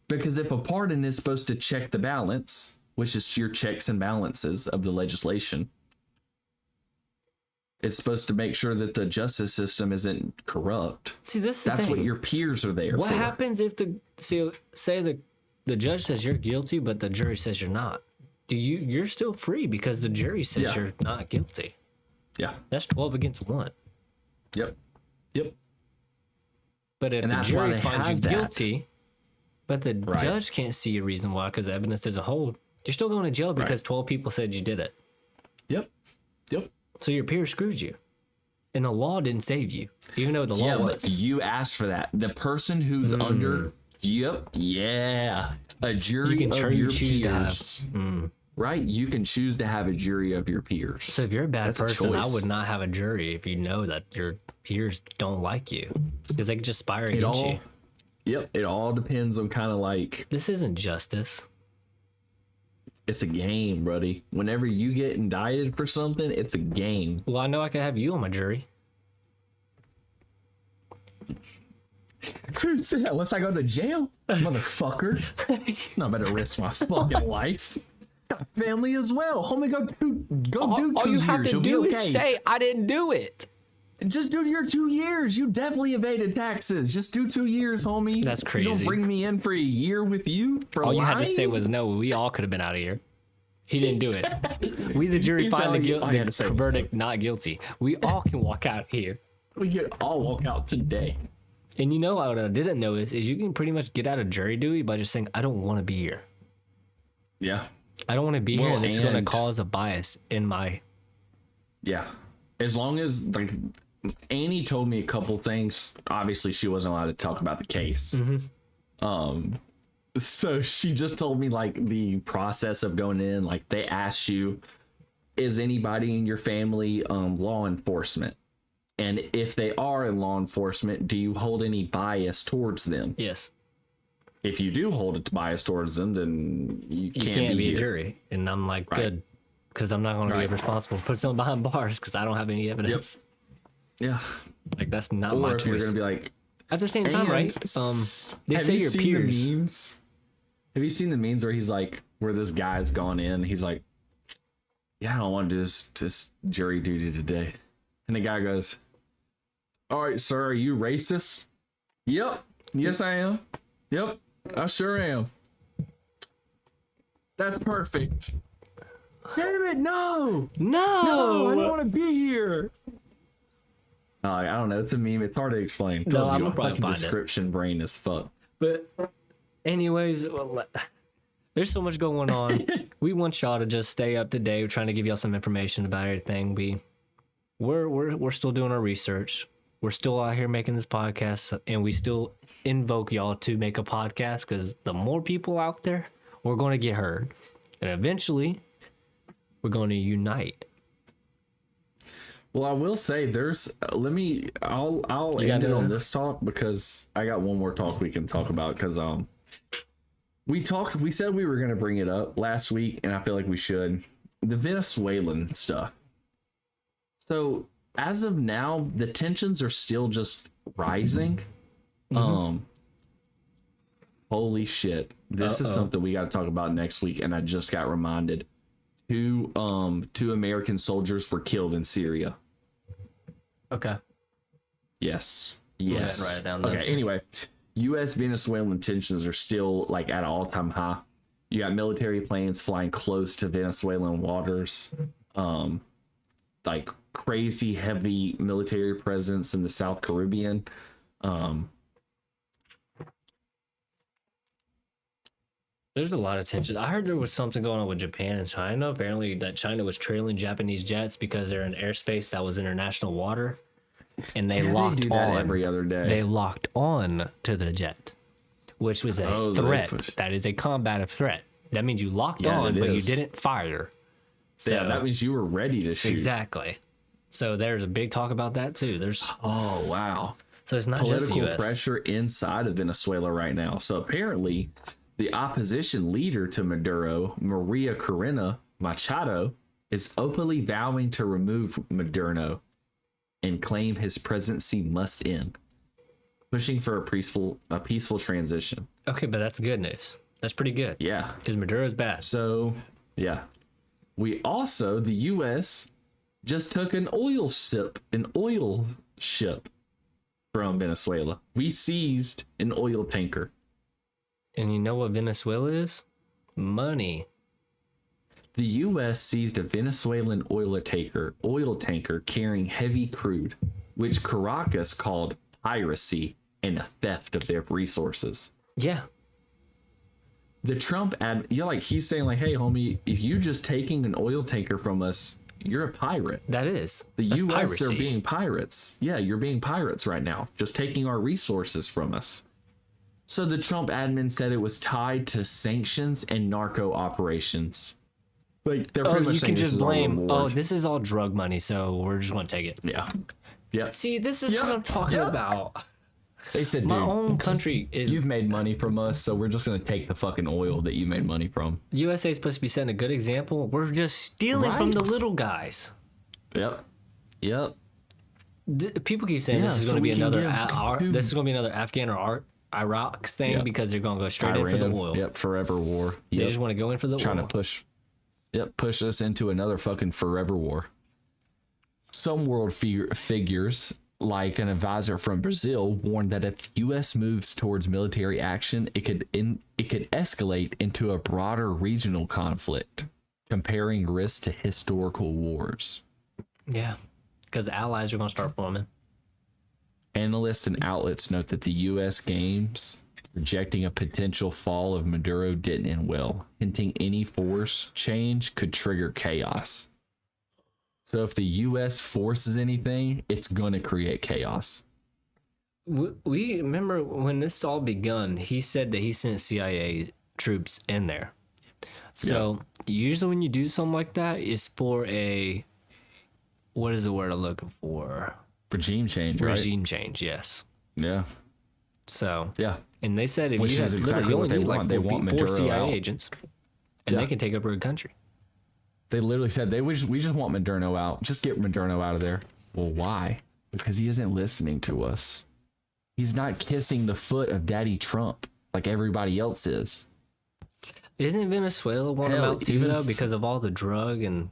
Because if a pardon is supposed to check the balance, which is your checks and balances of the legislation, it's supposed to make sure that the justice system isn't corrupt. See, this is the That's thing. what your peers are there What for. happens if say the judge says you're guilty, but the jury says you're not? You're still free because the jury says Yeah. you're not guilty. Yeah. That's 12 against 1. Yep. Yep. But if And the that's why jury they finds you have that. guilty, but the Right. judge can't see a reason why because the evidence doesn't hold, you're still going to jail because Right. 12 people said you did it. Yep. Yep. So your peer screwed you. And the law didn't save you, even though the law Yeah, but was. you asked for that. The person who's under, yep, yeah, a jury You can of your choose to have- peers, right? You can choose to have a jury of your peers. So if you're a bad That's a person, I choice. would not have a jury if you know that your peers don't like you. Because they could just spire It against all, you. yep, it all depends on kind of like, This isn't justice. it's a game, buddy. Whenever you get indicted for something, it's a game. Well, I know I could have you on my jury. Unless I go to jail, motherfucker. No, I better risk my fucking life. Got a family as well. Homie, go do 2 years. You'll be okay. I didn't do it. Just do your 2 years. You definitely evaded taxes. Just do 2 years, homie. That's You crazy. don't bring me in for a year with you for All you had to lying? say was no. We all could have been out of here. He didn't do it. We, the jury, He's find all the, you- all you had to say the was verdict not guilty. We all can walk out here. We could all walk out today. And you know what I didn't know is you can pretty much get out of jury duty by just saying, I don't want to be here. Yeah. I don't want to be here, Well, and this is going to and- cause a bias in my... Yeah. As long as, like, Annie told me a couple things. Obviously, she wasn't allowed to talk about the case. So she just told me, like, the process of going in. Like, they asked you, is anybody in your family law enforcement? And if they are in law enforcement, do you hold any bias towards them? Yes. If you do hold a bias towards them, then you You can't, can't be a here. jury. And I'm like, Right. good. Because I'm not going to Right. be responsible for putting someone behind bars because I don't have any evidence. Yeah. Like that's not Or my if you're choice. gonna be like, At the same time, right? They have say you your seen peers. the memes? Have you seen the memes where he's like, where this guy's gone in, he's like, yeah, I don't want to do this jury duty today. And the guy goes, all right, sir, are you racist? Yep. Yes, I am. Yep. I sure am. That's perfect. Damn it, no. No, I don't want to be here. I don't know. It's a meme. It's hard to explain. No, I'm your gonna probably fucking find it. description brain is fucked. But anyways, there's so much going on. We want y'all to just stay up to date. We're trying to give y'all some information about everything. We're still doing our research. We're still out here making this podcast, and we still invoke y'all to make a podcast because the more people out there, we're going to get heard, and eventually, we're going to unite. Well, I will say I'll end it on this talk because I got one more talk we can talk about because we said we were going to bring it up last week and I feel like we should. The Venezuelan stuff. So as of now, the tensions are still just rising. Holy shit. This is something we got to talk about next week, and I just got reminded. Two American soldiers were killed in Syria. Okay. Yes. Write it down then. Okay, anyway, U.S. Venezuelan tensions are still like at an all-time high. You got military planes flying close to Venezuelan waters. Like crazy heavy military presence in the South Caribbean. There's a lot of tension. I heard there was something going on with Japan and China. Apparently, that China was trailing Japanese jets because they're in airspace that was international water, and they locked do that on every other day. They locked on to the jet, which was a threat. That is a combative threat. That means you locked on, but you didn't fire. So, yeah, that means you were ready to shoot. Exactly. So there's a big talk about that too. Oh wow. So it's not political just US. pressure inside of Venezuela right now. So apparently, the opposition leader to Maduro, Maria Corina Machado, is openly vowing to remove Maduro and claim his presidency must end, pushing for a peaceful transition. Okay, but that's good news. That's pretty good. Yeah. Because Maduro's bad. So, yeah. We also, the U.S. just took an oil ship from Venezuela. We seized an oil tanker. And you know what Venezuela is? Money. The U.S. seized a Venezuelan oil tanker carrying heavy crude, which Caracas called piracy and a theft of their resources. Yeah. The Trump he's saying like, hey, homie, if you just taking an oil tanker from us, you're a pirate. That's U.S. piracy. are being pirates. Yeah, you're being pirates right now, just taking our resources from us. So the Trump admin said it was tied to sanctions and narco operations. Like they're pretty much you saying can this just is all blame. reward. This is all drug money, so we're just going to take it. Yeah. Yeah. See, this is what I'm talking about. They said, dude, My own country is. you've made money from us, so we're just going to take the fucking oil that you made money from. USA is supposed to be setting a good example. We're just stealing from the Right. little guys. Yep. People keep saying Yeah, this is so going to be we can another. give This is going to be another Afghan or Iraq thing Yep. because they're going to go straight in for the oil. Yep, forever war. They Yep. just want to go in for the Trying oil. to push us into another fucking forever war. Some world figures, like an advisor from Brazil, warned that if the U.S. moves towards military action, it could escalate into a broader regional conflict, comparing risks to historical wars. Yeah, because allies are going to start forming. Analysts and outlets note that the U.S. games projecting a potential fall of Maduro didn't end well, hinting any force change could trigger chaos. So if the U.S. forces anything, it's going to create chaos. We remember when this all begun, he said that he sent CIA troops in there. So usually when you do something like that, it's for what is the word I'm looking for? Regime change, right? Regime change, yes. Yeah. So, Yeah. and they said if Which you is have exactly you what only they need want. like They four want four Maduro CIA out. agents, and they can take over a country. They literally said we just want Maduro out. Just get Maduro out of there. Well, why? Because he isn't listening to us. He's not kissing the foot of Daddy Trump like everybody else is. Isn't Venezuela one Hell, about too even though because of all the drug and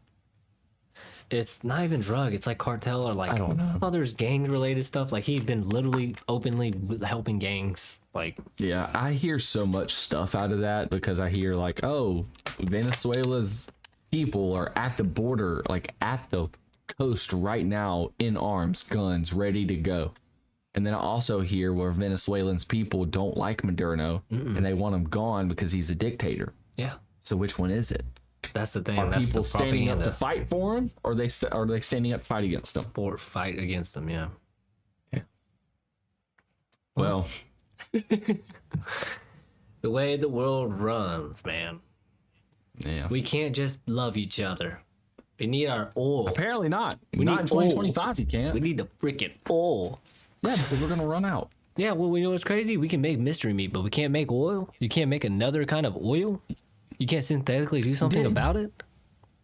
it's not even drug, it's like cartel or like I don't know. Oh, there's gang related stuff. Like he'd been literally openly helping gangs. Like Yeah, I hear so much stuff out of that because I hear like, oh, Venezuela's people are at the border, like at the coast right now in arms, guns, ready to go. And then I also hear where Venezuelans people don't like Maduro and they want him gone because he's a dictator. yeah, So which one is it? that's the thing. Are That's people the standing up propaganda. to fight for him, or are they standing up to fight against him? Or fight against them. Yeah. Well, The way the world runs, man. yeah. We can't just love each other. We need our oil. Apparently not. We Not need in 2025. You can't. We need the freaking oil. Yeah, because we're gonna run out. Yeah, well, we know what's crazy? We can make mystery meat, but we can't make oil. You can't make another kind of oil. You can't synthetically do something Didn't- about it.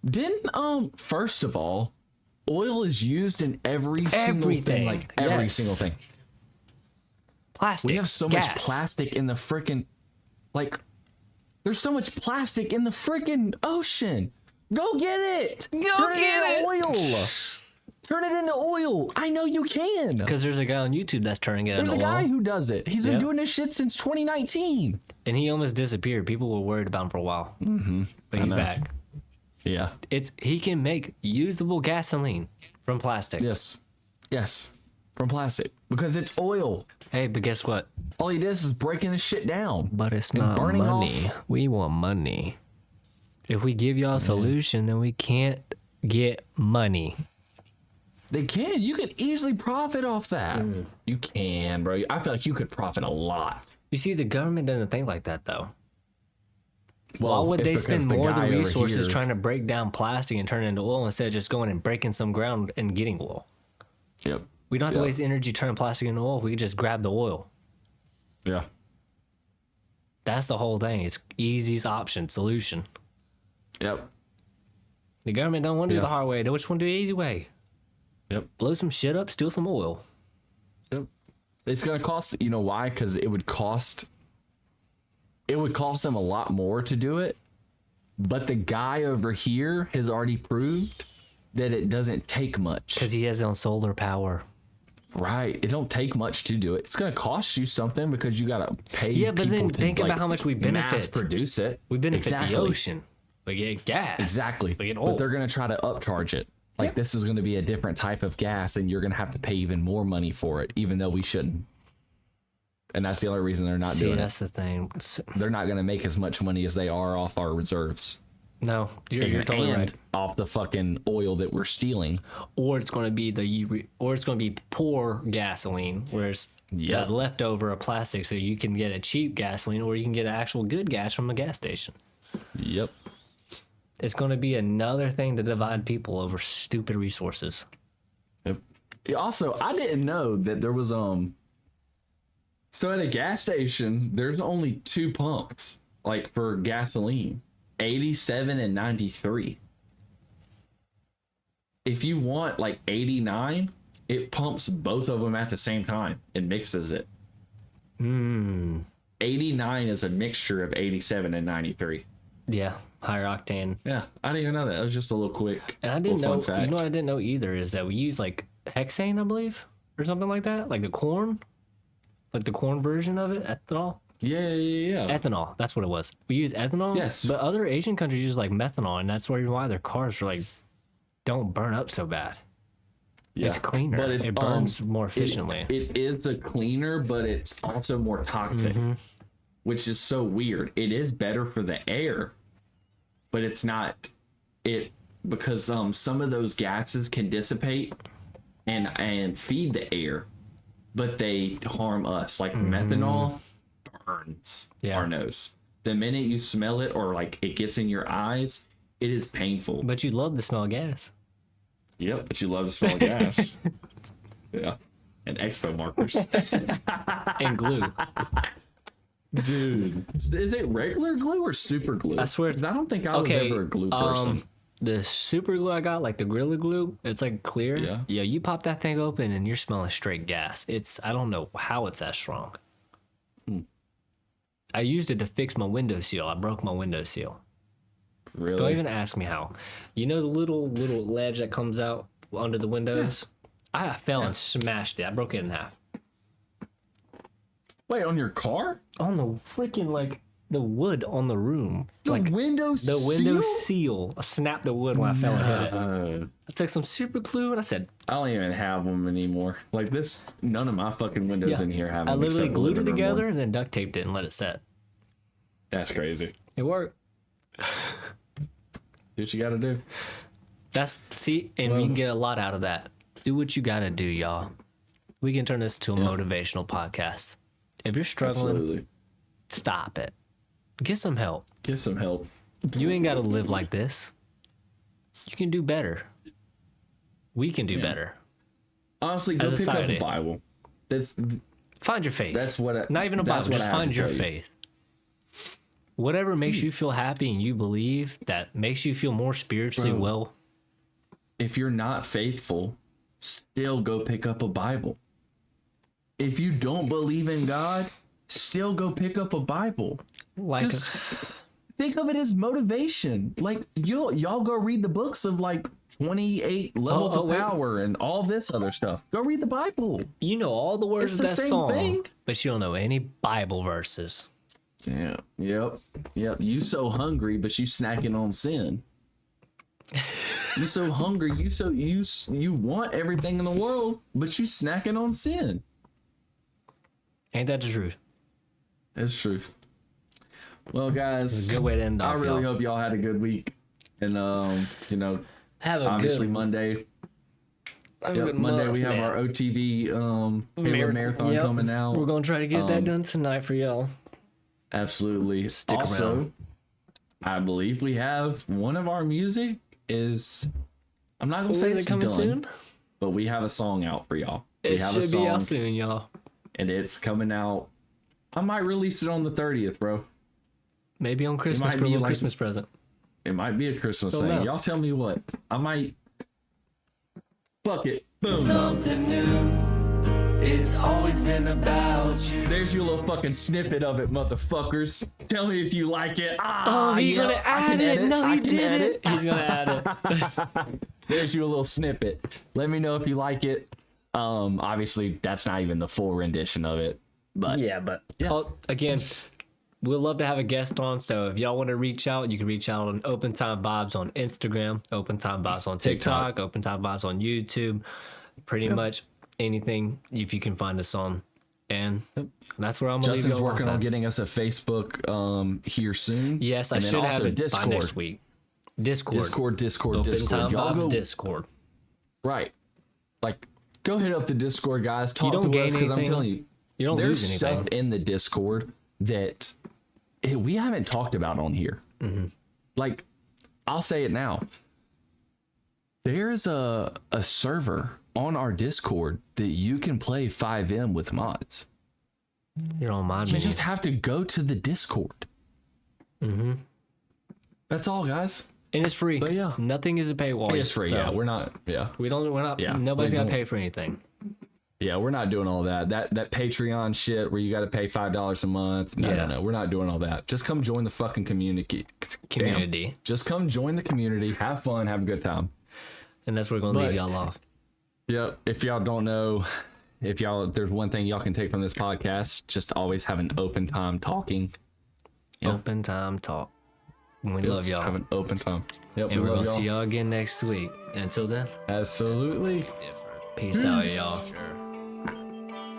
Didn't first of all, oil is used in every single thing, Everything, like every yes. single thing. Plastic. We have so gas. much plastic in the freaking, like, there's so much plastic in the freaking ocean. Go get it. Go Turn get it it. into oil. Turn it into oil. I know you can. Because there's a guy on YouTube that's turning it There's a into guy oil, who does it. He's been Yep. doing this shit since 2019. and he almost disappeared. People were worried about him for a while. Mm-hmm. But he's know. back. Yeah. He can make usable gasoline from plastic. Yes. Yes. From plastic. Because it's oil. Hey, but guess what? All he does is breaking this shit down. But it's And not burning money. off. We want money. If we give y'all a solution, then we can't get money. They can. You can easily profit off that. You can, bro. I feel like you could profit a lot. You see, the government doesn't think like that, though. Well, Why would it's they because spend the more of the guy over resources here- trying to break down plastic and turn it into oil instead of just going and breaking some ground and getting oil? Yep. We don't have to Yep. waste energy turning plastic into oil. We can just grab the oil. Yeah. That's the whole thing. It's easiest option, solution. Yep. The government don't want to do Yeah. the hard way. They just want to do the easy way. Yep. Blow some shit up, steal some oil. Yep. It's gonna cost. You know why? Because it would cost. It would cost them a lot more to do it. But the guy over here has already proved that it doesn't take much. Because he has his own solar power. Right. It don't take much to do it. It's gonna cost you something because you gotta pay. Yeah, but then people to, think about like, how much we mass benefit. produce it. We benefit Exactly. the ocean. We get gas. Exactly. We get But oil. they're gonna try to upcharge it. Like this is gonna be a different type of gas, and you're gonna have to pay even more money for it, even though we shouldn't. And that's the only reason they're not See, doing it. that's the thing. They're not gonna make as much money as they are off our reserves. No, you're totally and right. off the fucking oil that we're stealing. Or it's going to be poor gasoline, whereas Yep. the leftover of plastic, so you can get a cheap gasoline, or you can get actual good gas from a gas station. Yep. It's going to be another thing to divide people over stupid resources. Yep. Also, I didn't know that there was so at a gas station, there's only 2 pumps like for gasoline, 87 and 93. If you want like 89, it pumps both of them at the same time and mixes it. 89 is a mixture of 87 and 93. Yeah, higher octane. Yeah, I didn't even know that. It was just a little quick. And I didn't little know. fun fact. You know what I didn't know either is that we use like hexane, I believe, or something like that, like the corn version of it, ethanol. Yeah. Ethanol, that's what it was. We use ethanol. Yes. But other Asian countries use like methanol, and that's why their cars are like don't burn up so bad. Yeah. It's cleaner. But It burns more efficiently. It is a cleaner, but it's also more toxic, which is so weird. It is better for the air, but it's not it because some of those gases can dissipate and feed the air, but they harm us. Like methanol burns our nose. The minute you smell it or like it gets in your eyes, it is painful. But you love the smell of gas. Yep, but you love to smell gas. Yeah. And expo markers. And glue. Dude. Is it regular glue or super glue? I swear it's- 'Cause I don't think I was ever a glue person. the super glue I got, like the Gorilla Glue, it's like clear. Yeah. Yeah, you pop that thing open and you're smelling straight gas. I don't know how it's that strong. I used it to fix my window I broke my window seal. Really? Don't even ask me how. You know the little ledge that comes out under the windows? I fell and smashed it. I broke it in half. Wait, on your car? On the freaking, like, the wood on the room. The Like, window seal? the window seal. I snapped the wood when I fell and hit it. I took some super glue and I said, I don't even have them anymore. Like this, none of my fucking windows yeah. in here have them. I literally except the glued it living room together one. and then duct taped it and let it set. That's crazy. It worked. Do what you gotta do. We can get a lot out of that. Do what you gotta do, y'all. We can turn this to a motivational podcast. If you're struggling, Absolutely. stop it. Get some help. Get some help. You ain't gotta live like this. You can do better. We can do better. Honestly, go As a pick up society. a Bible. Find your faith. That's what. Not even a that's Bible, what just I have find to your tell you. faith. Whatever makes you feel happy and you believe that makes you feel more spiritually Bro. well. If you're not faithful, still go pick up a Bible. If you don't believe in God, still go pick up a Bible. Like Just think of it as motivation. Like y'all go read the books of like 28 levels of wait. power and all this other stuff. Go read the Bible. you know all the words It's of the that same song, thing. but you don't know any Bible verses. Yeah. Yep. You so hungry, but you snacking on sin. You so hungry, you want everything in the world, but you snacking on sin. Ain't that the truth? That's truth. Well, guys, It's a good way to end off. I really y'all. hope y'all had a good week. And Have a obviously good, Monday. have a Yep, good Monday month, we have man. our OTV Halo Marathon Yep. coming out. We're gonna try to get that done tonight for y'all. Absolutely. Stick also, around. I believe we have one of our music is. I'm not gonna say Is it's it coming done, soon? but we have a song out for y'all. We It have a should be out song, soon, y'all. and it's coming out. I might release it on the 30th, bro. Maybe on Christmas might for a be little like- Christmas present. It might be a Christmas Don't thing. know. Y'all tell me what. I might. Fuck it. Boom. Something new. It's always been about you. There's your little fucking snippet of it, motherfuckers. Tell me if you like it. Oh, he's yeah, gonna I can add it. edit. No, I he can did edit. it. He's gonna add it. There's your little snippet. Let me know if you like it. Obviously that's not even the full rendition of it, but Oh, again, we'd love to have a guest on. So if y'all want to reach out, you can reach out on Open Time Vibes on Instagram, Open Time Vibes on TikTok, Open Time Vibes on YouTube. Pretty much anything if you can find us on. And that's where I'm gonna leave Justin's y'all working off on at. getting us a Facebook here soon. Yes, I and then should have also it Discord. by next week. Discord. Open Time Y'all Vibes go Discord. right. Like, go hit up the Discord, guys. Talk don't to gain us because I'm anything. telling you, You don't there's lose stuff anything. in the Discord that we haven't talked about on here. Mm-hmm. Like, I'll say it now. There's a server on our Discord that you can play 5M with mods. You're on my You menu. just have to go to the Discord. Mm-hmm. That's all, guys. And it's free. But yeah. Nothing is a paywall. It's free. So Yeah, we're not. Yeah, we're not. Yeah, Nobody's we got to don't- pay for anything. yeah, we're not doing all that. That Patreon shit where you got to pay $5 a month. Yeah. No. We're not doing all that. Just come join the fucking community. Community. Damn. Just come join the community. Have fun. Have a good time. And that's where we're gonna leave But- y'all off. Yep. If y'all don't know, if there's one thing y'all can take from this podcast, just always have an open time talking. Yeah. Open Time Talk. We love y'all. Have an open time. Yep. And we we're love gonna see y'all. y'all again next week. Until then, Absolutely. peace out, y'all.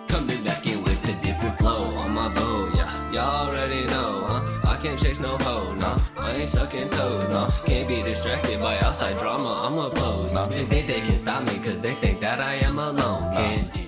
Coming back in with a different flow on my boat, yeah. Y'all already know, huh? I can't chase no hoe, no. I ain't sucking toes, no. Can't be distracted by outside drama, I'm opposed. They think they can stop me cause they think that I am alone. Can't do.